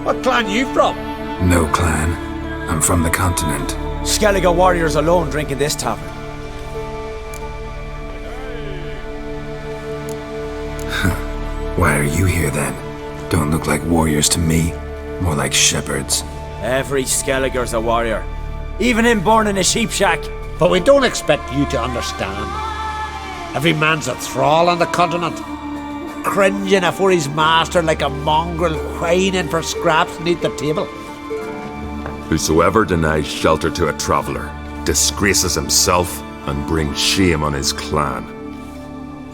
What clan you from? No clan. I'm from the continent. Skellige warriors alone drink in this tavern. Why are you here then? Don't look like warriors to me. More like shepherds. Every Skellige's a warrior. Even him born in a sheep shack. But we don't expect you to understand. Every man's a thrall on the continent. Cringing afore his master like a mongrel whining for scraps beneath the table. Whosoever denies shelter to a traveller disgraces himself and brings shame on his clan.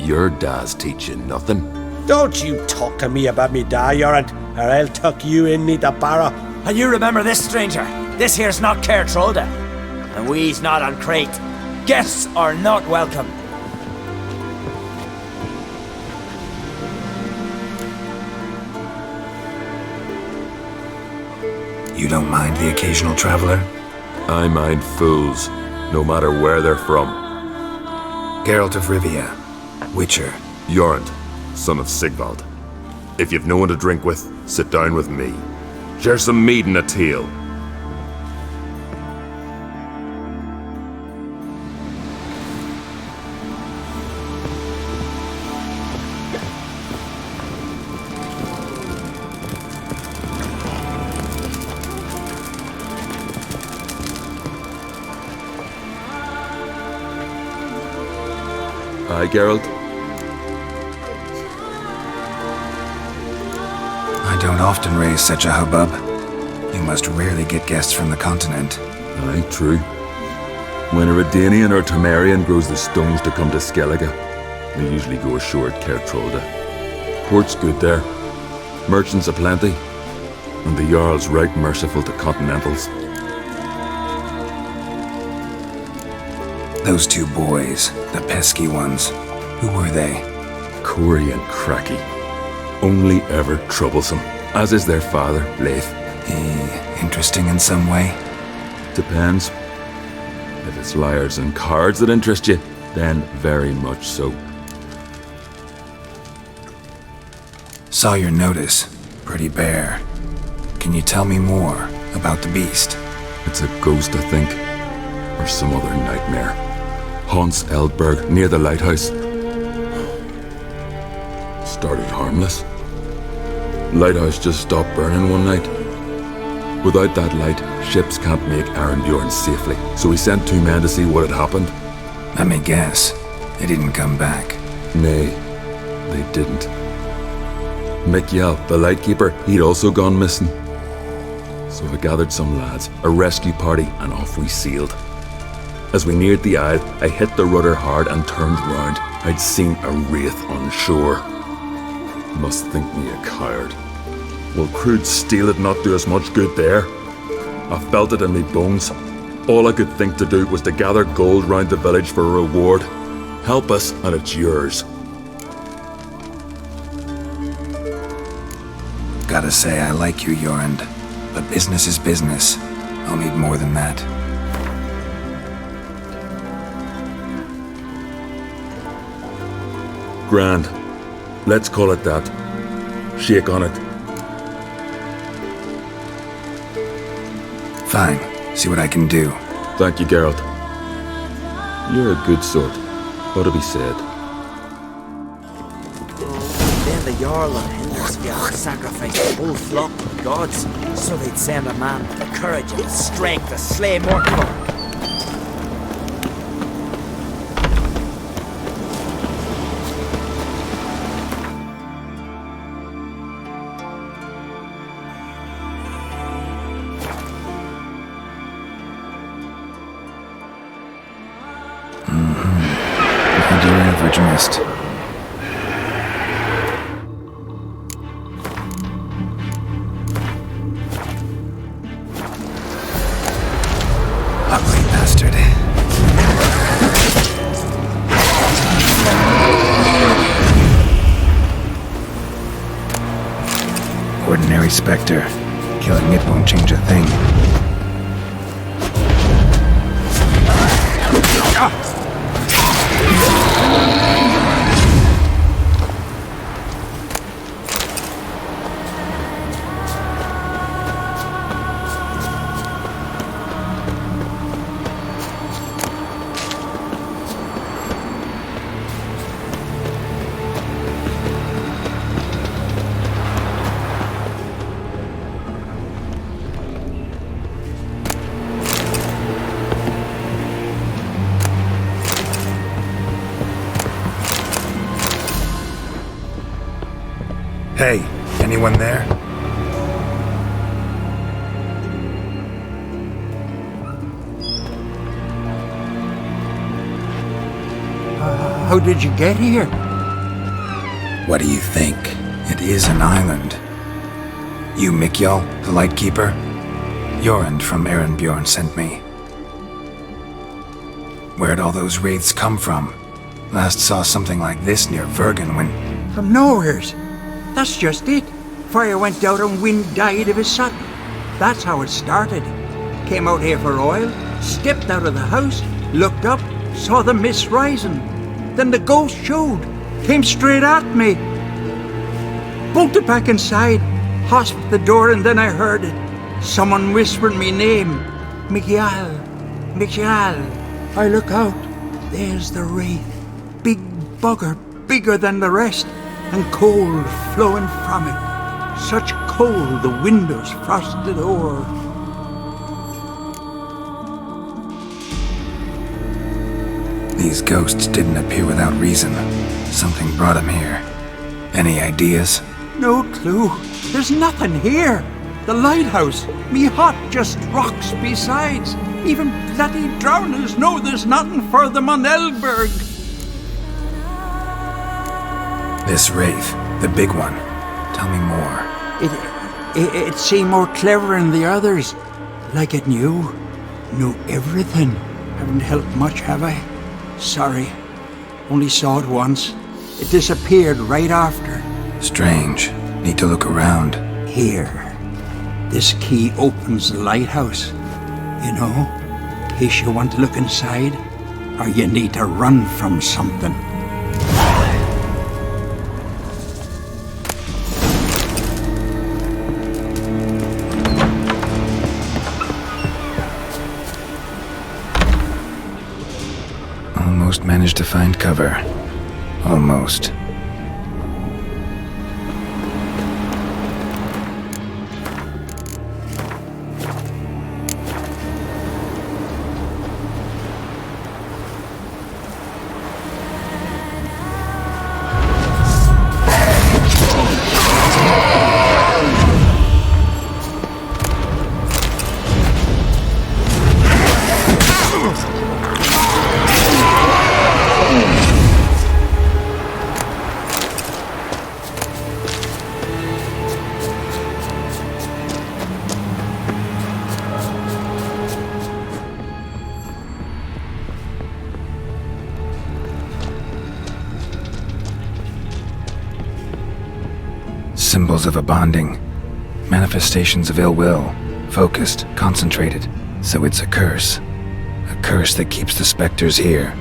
Your da's teaching nothing. Don't you talk to me about me da, Yorant, or I'll tuck you in me the barra. And you remember this, stranger. This here's not Caer Trolda. And we's not on Crate. Guests are not welcome. You don't mind the occasional traveler? I mind fools, no matter where they're from. Geralt of Rivia, Witcher. Jorund, son of Sigvald. If you've no one to drink with, sit down with me. Share some mead and a tale. Aye, Geralt? I don't often raise such a hubbub. You must rarely get guests from the continent. Aye, true. When a Redanian or Temerian grows the stones to come to Skellige, they usually go ashore at Cair Trolda. Port's good there. Merchants aplenty. And the Jarl's right merciful to continentals. Those two boys, the pesky ones, who were they? Corey and Cracky. Only ever troublesome, as is their father, Leif. Interesting in some way? Depends. If it's liars and cards that interest you, then very much so. Saw your notice. Pretty bare. Can you tell me more about the beast? It's a ghost, I think. Or some other nightmare. Haunts Eldberg, near the lighthouse. Started harmless. Lighthouse just stopped burning one night. Without that light, ships can't make Arenbjorn safely, so we sent 2 men to see what had happened. Let me guess. They didn't come back. Nay, they didn't. Mikjal, the lightkeeper, he'd also gone missing. So I gathered some lads, a rescue party, and off we sailed. As we neared the isle, I hit the rudder hard and turned round. I'd seen a wraith on shore. Must think me a coward. Will crude steel it not do us much good there? I felt it in me bones. All I could think to do was to gather gold round the village for a reward. Help us, and it's yours. Gotta say, I like you, Jorund. But business is business. I'll need more than that. Grand. Let's call it that. Shake on it. Fine. See what I can do. Thank you, Geralt. You're a good sort. Ought to be said. Then the Jarl of Hindersfjord sacrificed the whole flock to the gods, so they'd send a man with the courage and the strength to slay Morkvarg. And your average mist. Ugly bastard. Ordinary specter. Killing it won't change a thing. Hey, anyone there? How did you get here? What do you think? It is an island. You Mikjal, the Lightkeeper? Jorund from Arenbjorn sent me. Where'd all those wraiths come from? Last saw something like this near Vergen when... From nowheres. That's just it. Fire went out and wind died of a sudden. That's how it started. Came out here for oil, stepped out of the house, looked up, saw the mist rising. Then the ghost showed, came straight at me. Bolted back inside, hosped the door, and then I heard it. Someone whispered me name. Mikjal. Mikjal. I look out. There's the wraith. Big bugger, bigger than the rest. And cold flowing from it. Such cold the windows frosted o'er. These ghosts didn't appear without reason. Something brought them here. Any ideas? No clue. There's nothing here. The lighthouse, me hut just rocks besides. Even bloody drowners know there's nothing for them on Elberg. This wraith, the big one. Tell me more. It seemed more clever than the others. Like it knew everything. Haven't helped much, have I? Sorry. Only saw it once. It disappeared right after. Strange. Need to look around. Here. This key opens the lighthouse. You know, in case you want to look inside, or you need to run from something. Almost managed to find cover. Almost. Symbols of a bonding. Manifestations of ill will. Focused, concentrated. So it's a curse. A curse that keeps the specters here.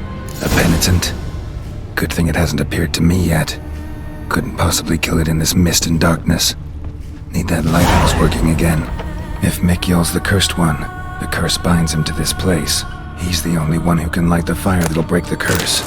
A penitent. Good thing it hasn't appeared to me yet. Couldn't possibly kill it in this mist and darkness. Need that lighthouse working again. If Mikyol's the cursed one, the curse binds him to this place. He's the only one who can light the fire that'll break the curse.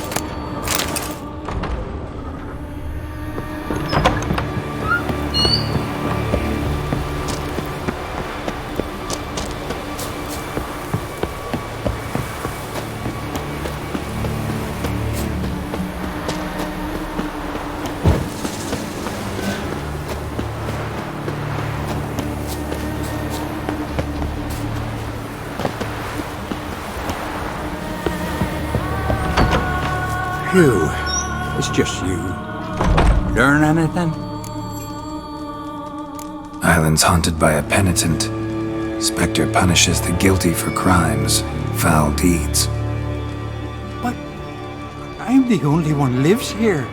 Phew. It's just you. Learn anything? Island's haunted by a penitent. Spectre punishes the guilty for crimes, foul deeds. But I'm the only one lives here.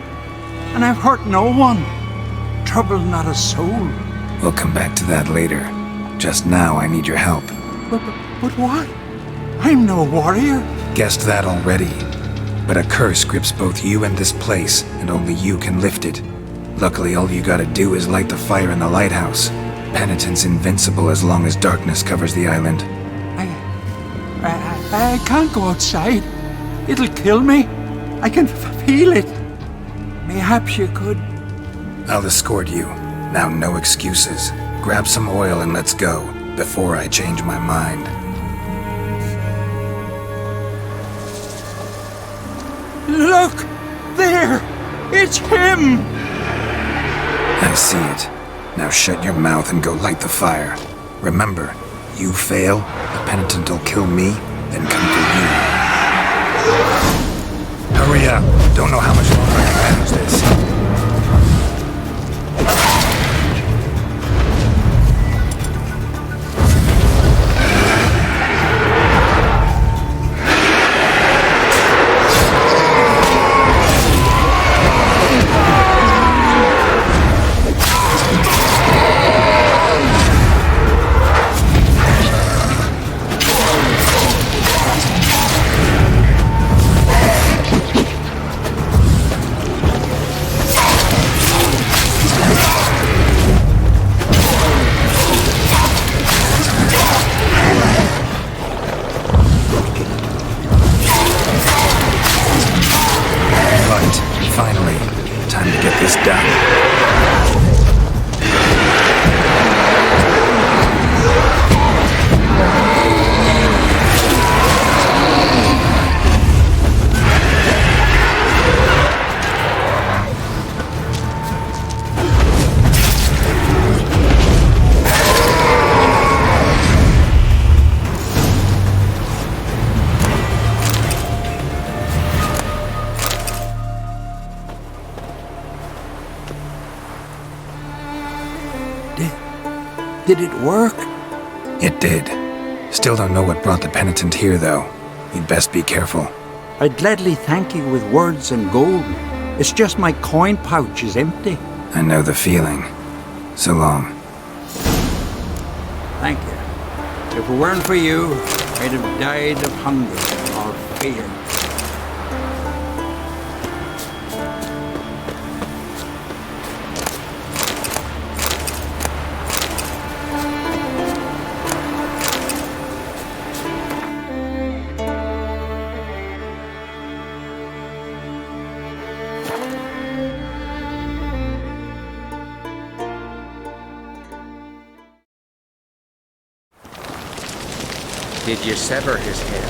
And I've hurt no one. Troubled not a soul. We'll come back to that later. Just now I need your help. But what? I'm no warrior. Guessed that already. But a curse grips both you and this place, and only you can lift it. Luckily, all you gotta do is light the fire in the lighthouse. Penitent's invincible as long as darkness covers the island. I can't go outside. It'll kill me. I can feel it. Mayhaps you could. I'll escort you. Now no excuses. Grab some oil and let's go, before I change my mind. Look! There! It's him! I see it. Now shut your mouth and go light the fire. Remember, you fail, the penitent will kill me, then come to you. Hurry up. Don't know how much longer I can manage this. Did it work? It did. Still don't know what brought the penitent here, though. You'd best be careful. I'd gladly thank you with words and gold. It's just my coin pouch is empty. I know the feeling. So long. Thank you. If it weren't for you, I'd have died of hunger or fear. Did you sever his head?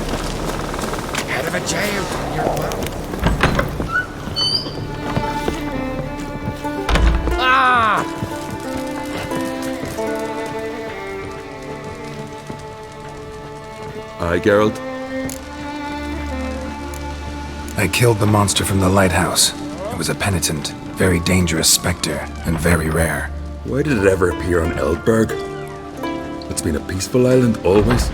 Head of a jail, your mouth. Ah! Aye, Geralt. I killed the monster from the lighthouse. It was a penitent, very dangerous spectre, and very rare. Why did it ever appear on Eldberg? It's been a peaceful island always.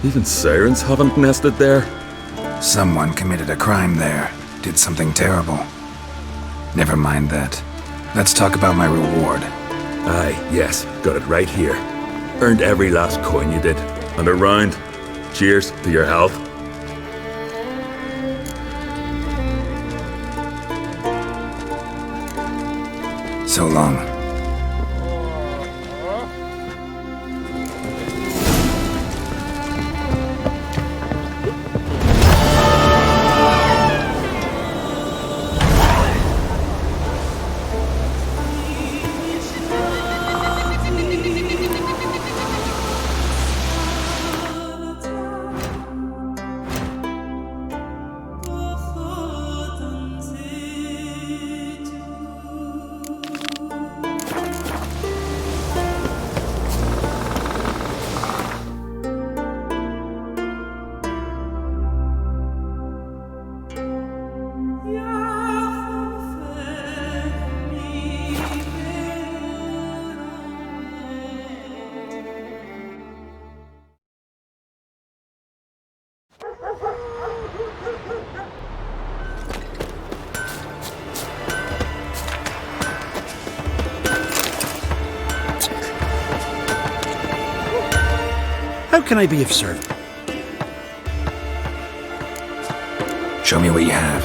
Even sirens haven't nested there. Someone committed a crime there. Did something terrible. Never mind that. Let's talk about my reward. Aye, yes. Got it right here. Earned every last coin you did. And a round. Cheers to your health. So long. How can I be of service? Show me what you have.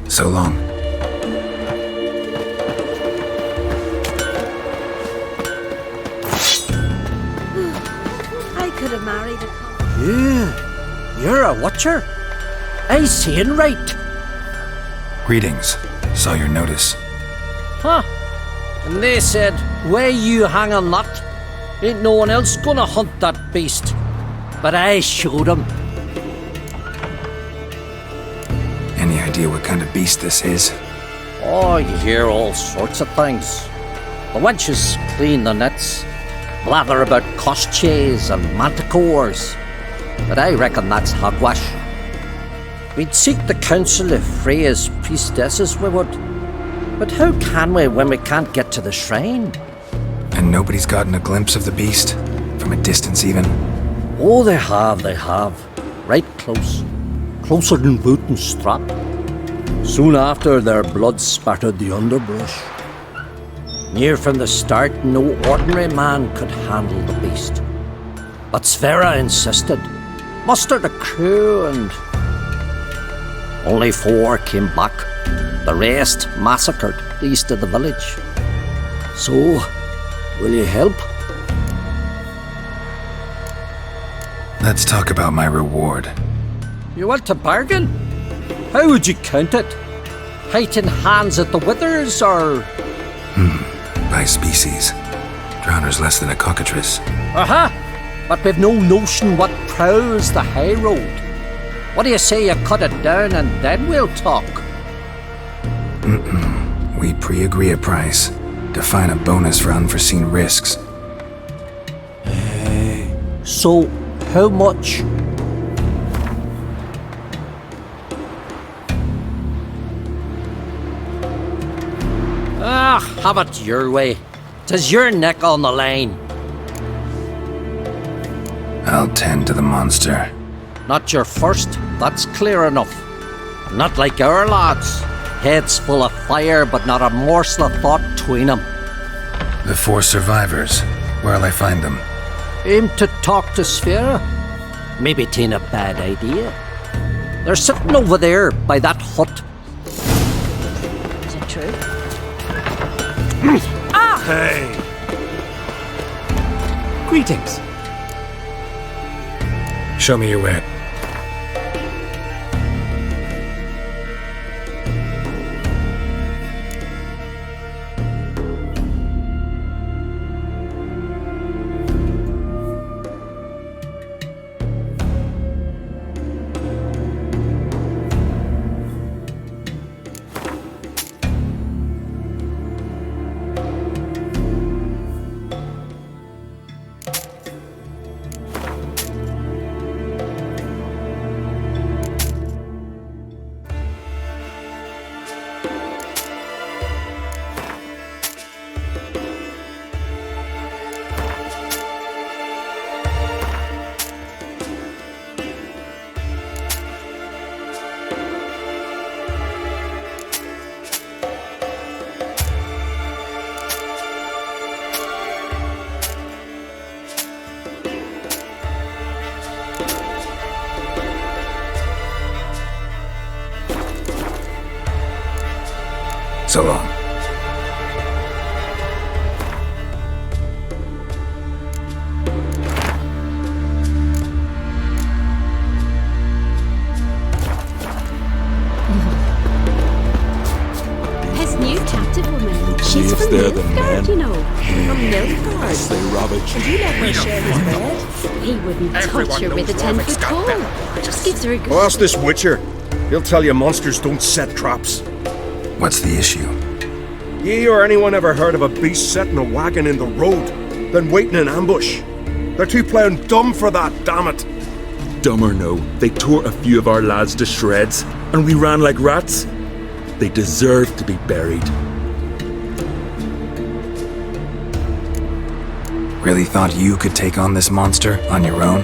So long. I could have married a... You're a watcher? I seeing right. Greetings. Saw your notice. Huh. And they said, where you hang on that, ain't no one else gonna hunt that beast. But I showed 'em. Any idea what kind of beast this is? Oh, you hear all sorts of things. The wenches clean the nets, blather about kosches and manticores. But I reckon that's hogwash. We'd seek the counsel of Freya's priestesses, we would. But how can we when we can't get to the shrine? And nobody's gotten a glimpse of the beast? From a distance even? Oh, they have. Right close. closer than boot and strap. Soon after, their blood spattered the underbrush. Near from the start, no ordinary man could handle the beast. But Sverre insisted. Mustered a crew and... only 4 came back. The rest massacred east of the village. So, will you help? Let's talk about my reward. You want to bargain? How would you count it? Height in hands at the withers, or...? By species. Drowner's less than a cockatrice. Aha! But we've no notion what prowls the high road. What do you say you cut it down and then we'll talk? We pre-agree a price. Define a bonus for unforeseen risks. So, how much? Have it your way. 'Tis your neck on the line. I'll tend to the monster. Not your first, that's clear enough. Not like our lads. Heads full of fire, but not a morsel of thought between them. The 4 survivors. Where'll I find them? Aim to talk to Sverre? Maybe 'tain't a bad idea. They're sitting over there by that hut. Is it true? Hey! Greetings. Show me your way. So long. His new captive woman. She's Yes, from they're the Nilfgaard, men. you know. From Nilfgaard. They ravage. And you let her share his bed. He wouldn't touch her with a 10-foot pole. Just gives her a good... Well, ask this Witcher. He'll tell you monsters don't set traps. What's the issue? Ye or anyone ever heard of a beast setting a wagon in the road, then waiting in ambush? They're too plough dumb for that, damn it. Dumb or no, they tore a few of our lads to shreds, and we ran like rats. They deserve to be buried. Really thought you could take on this monster on your own?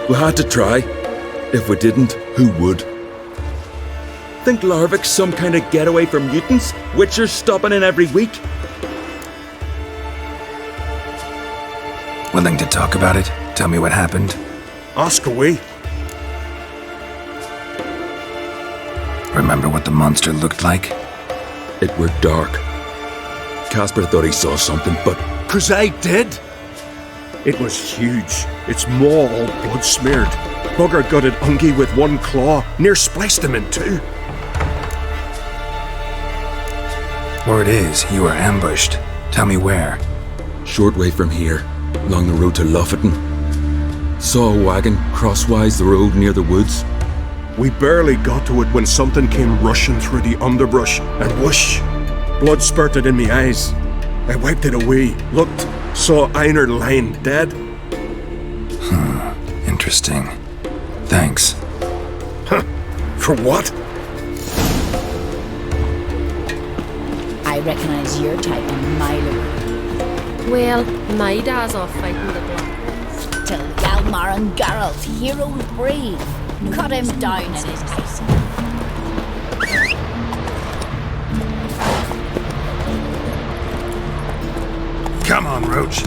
We had to try. If we didn't, who would? Think Larvik's some kind of getaway for mutants? Witchers stopping in every week? Willing to talk about it? Tell me what happened? Ask away. Remember what the monster looked like? It were dark. Casper thought he saw something, but... 'Cause I did. It was huge. Its maw all blood smeared. Bugger gutted Ungie with one claw, near spliced him in two. Word is, you were ambushed. Tell me where. Short way from here, along the road to Lofferton. Saw a wagon crosswise the road near the woods. We barely got to it when something came rushing through the underbrush, and whoosh! Blood spurted in me eyes. I wiped it away, looked, saw Einar lying dead. Interesting. Thanks. Huh? For what? I recognise your type a mile away. Well, my dad's off fighting the Black. Till Galmar and Geralt, heroes brave. Cut him down in his place. Come on, Roach.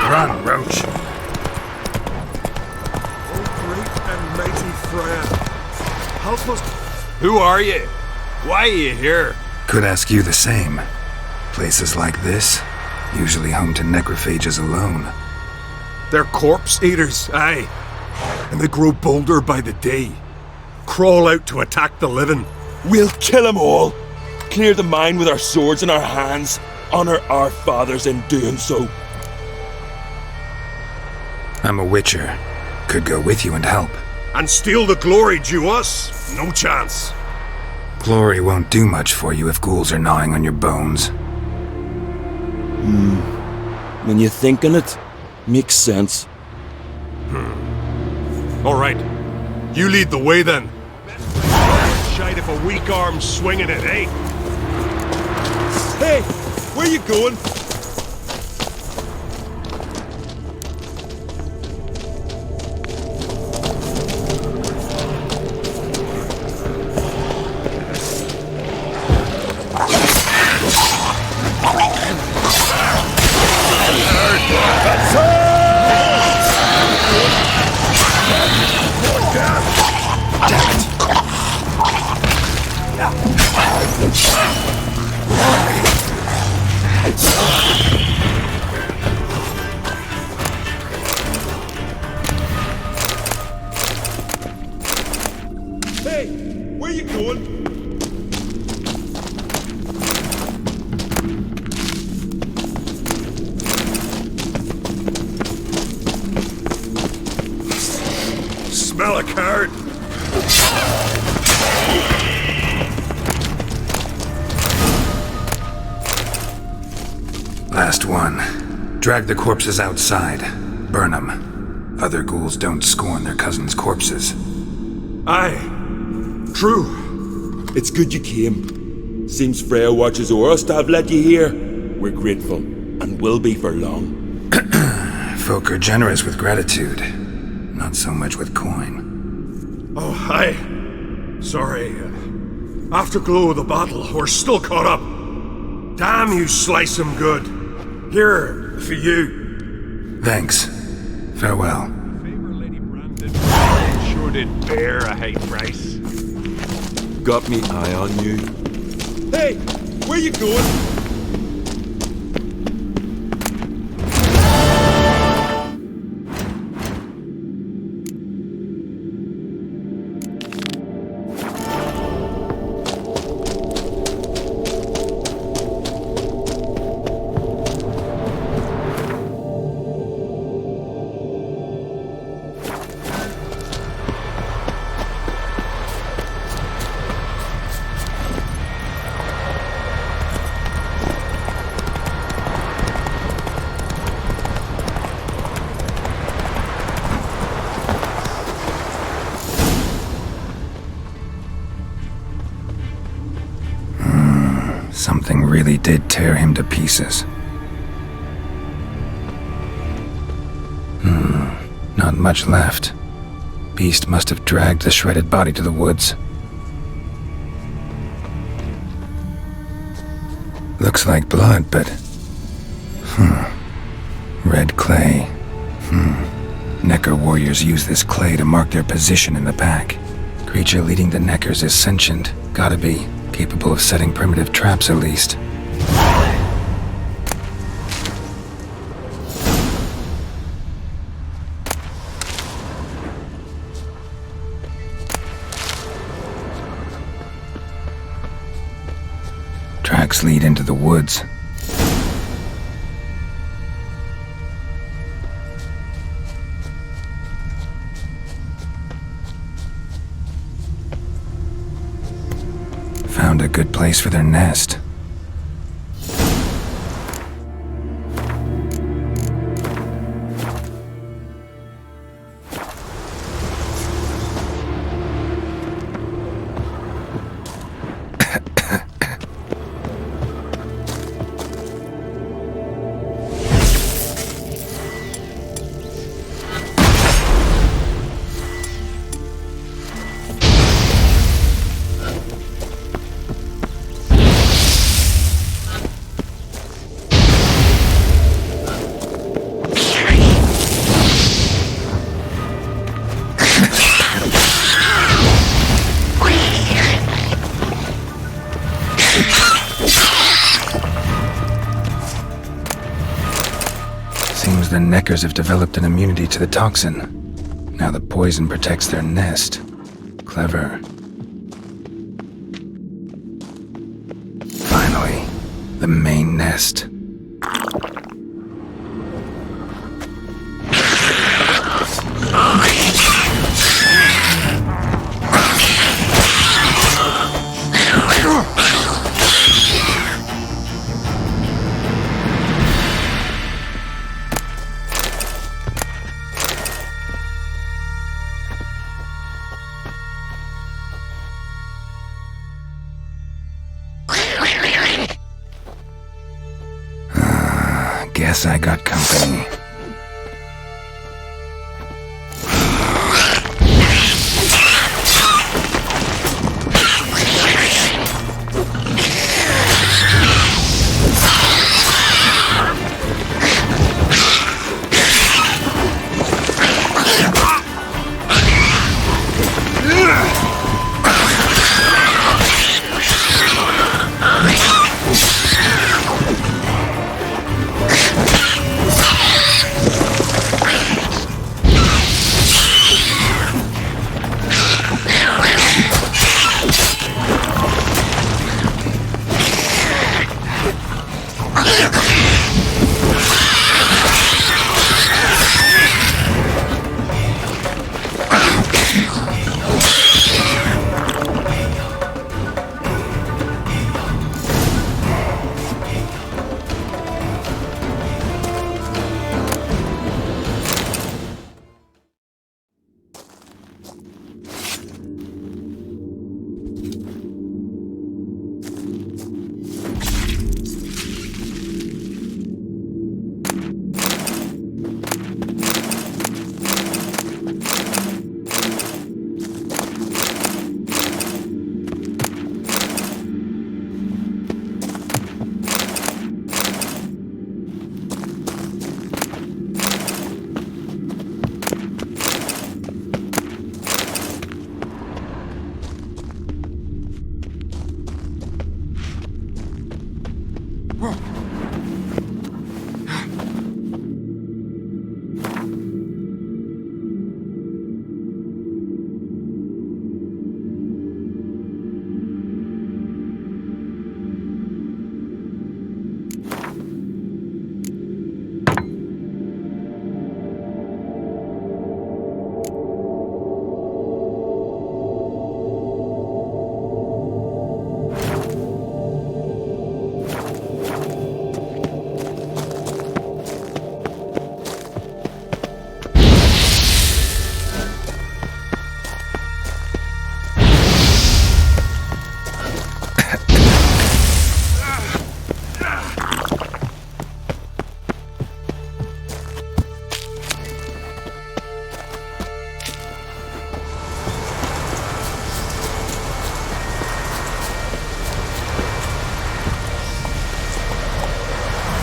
Run, Roach. Oh, great and mighty Freya, help us. Who are you? Why are you here? Could ask you the same. Places like this, usually home to necrophages alone. They're corpse eaters, aye. And they grow bolder by the day. Crawl out to attack the living. We'll kill them all. Clear the mine with our swords in our hands. Honor our fathers in doing so. I'm a witcher. Could go with you and help. And steal the glory due us? No chance. Glory won't do much for you if ghouls are gnawing on your bones. When you think on it, makes sense. All right. You lead the way then. Shite if a weak arm's swinging it, eh? Hey, where you going? Hey, where you going? Smell a card. Last one. Drag the corpses outside. Burn them. Other ghouls don't scorn their cousins' corpses. Aye. True. It's good you came. Seems Freya watches o'er us to have let you here. We're grateful, and will be for long. Folk are generous with gratitude. Not so much with coin. Oh, aye. Sorry. Afterglow of the battle, we're still caught up. Damn, you slice 'em good. Here, for you. Thanks. Farewell. Sure did bear a high price. Got me eye on you. Hey, where you going? Something really did tear him to pieces. Not much left. Beast must have dragged the shredded body to the woods. Looks like blood, but... Red clay. Necker warriors use this clay to mark their position in the pack. Creature leading the Neckers is sentient. Gotta be. Capable of setting primitive traps, at least. Tracks lead into the woods. Found a good place for their nest. the neckers have developed an immunity to the toxin. Now the poison protects their nest. Clever. Finally, the main nest. Guess I got company.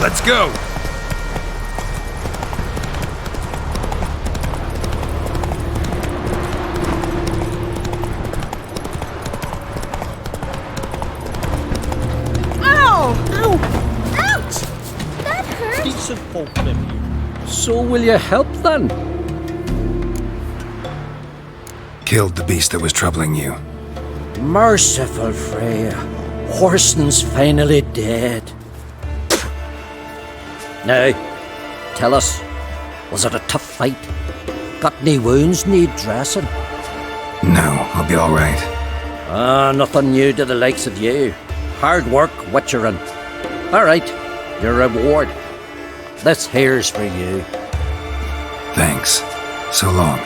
Let's go! So will you help then? Killed the beast that was troubling you. Merciful Freya. Horston's finally dead. Now, tell us, was it a tough fight? Got any wounds need dressing? No, I'll be alright. Nothing new to the likes of you. Hard work, witchering. Alright, your reward. This here's for you. Thanks. So long.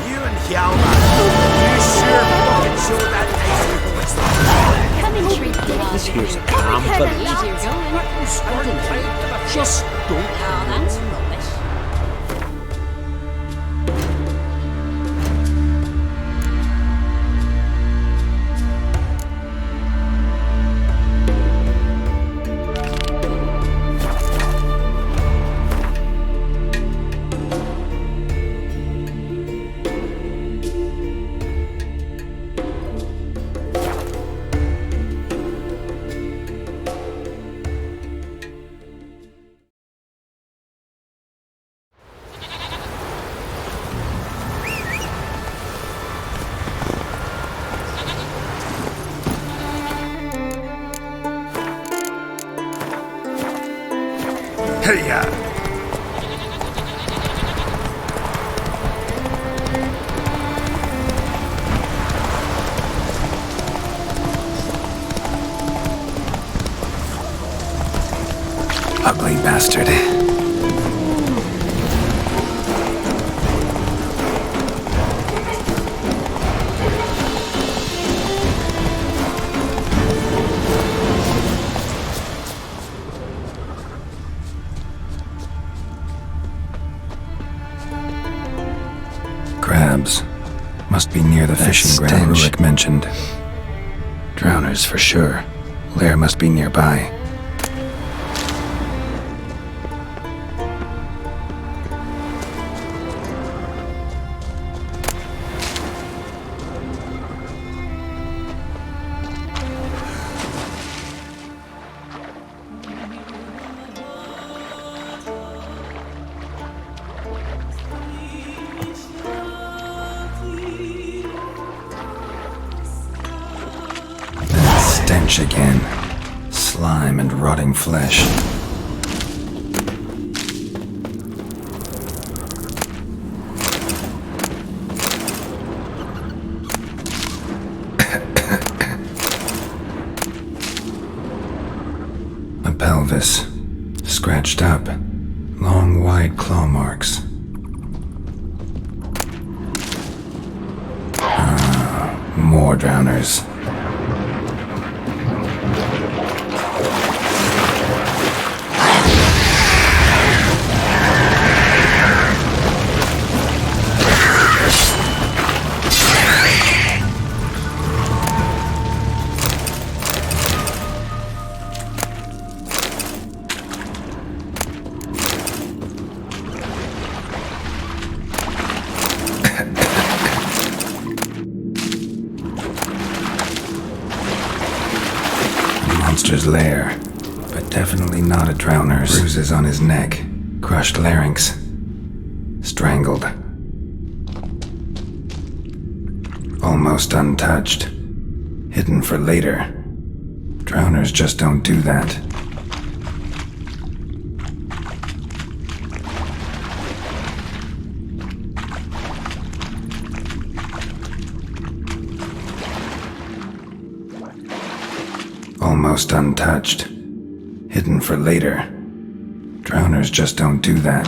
You and Hjalmar, you sure fucking show that nice. Come and treat me. This here's a camp. Easier going. Just don't. Oh, that's rubbish. ya! Ugly bastard. Crabs. Must be near the fishing ground Rurik mentioned. Drowners for sure. Lair must be nearby. Stench again. Slime and rotting flesh. A pelvis. Scratched up. Long, wide claw marks. More drowners. Monster's lair, but definitely not a drowner's. Bruises on his neck, crushed larynx, strangled. Almost untouched, hidden for later. Drowners just don't do that. Almost untouched. Hidden for later. Drowners just don't do that.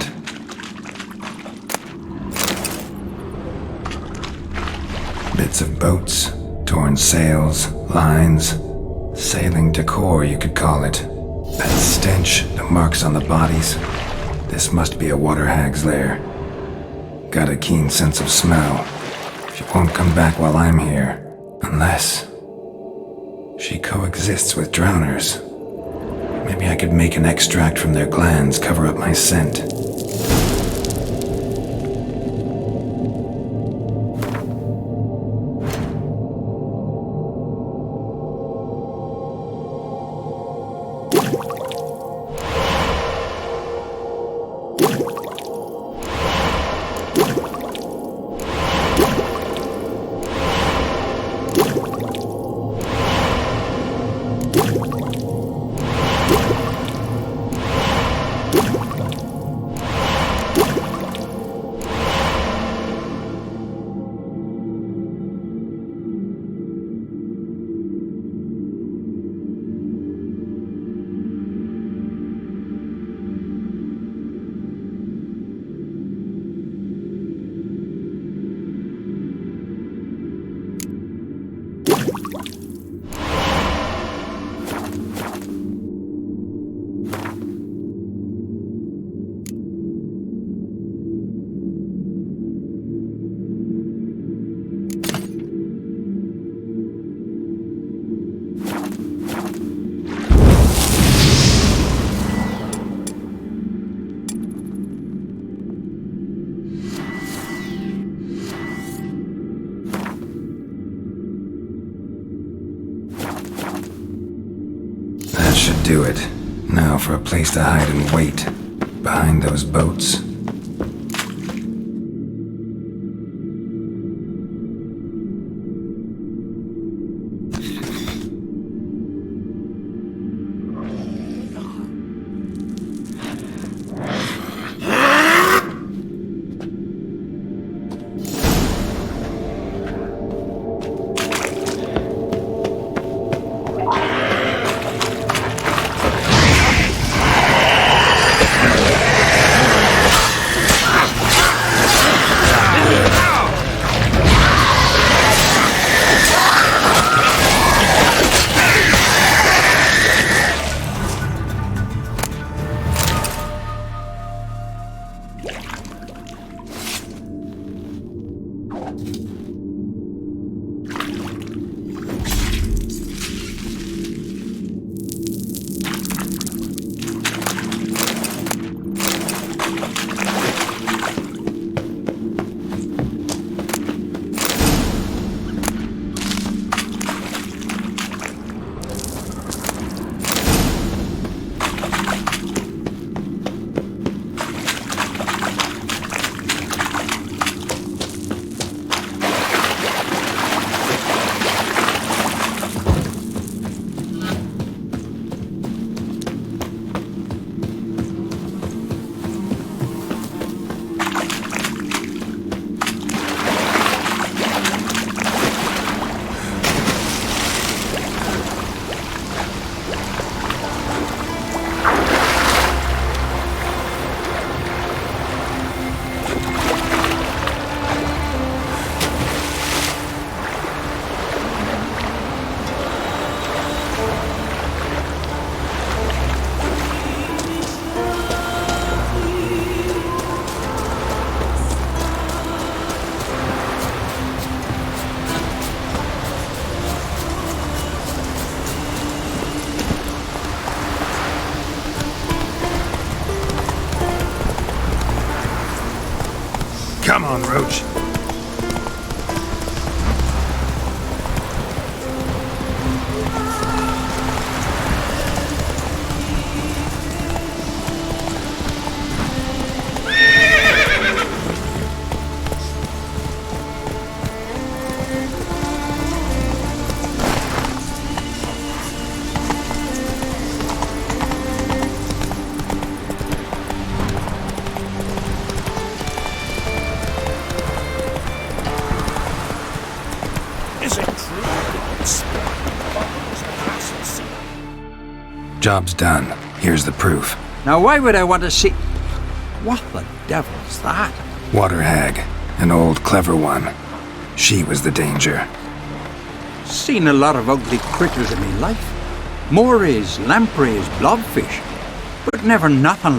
Bits of boats, torn sails, lines, sailing decor you could call it. That stench, the marks on the bodies. This must be a water hag's lair. Got a keen sense of smell. She won't come back while I'm here. Unless she coexists with drowners. Maybe I could make an extract from their glands cover up my scent. That should do it. Now for a place to hide and wait. Behind those boats. Come on, Roach. Job's done. Here's the proof. Now why would I want to see... What the devil's that? Water hag. An old, clever one. She was the danger. Seen a lot of ugly critters in me life. Morays, lampreys, blobfish. But never nothing like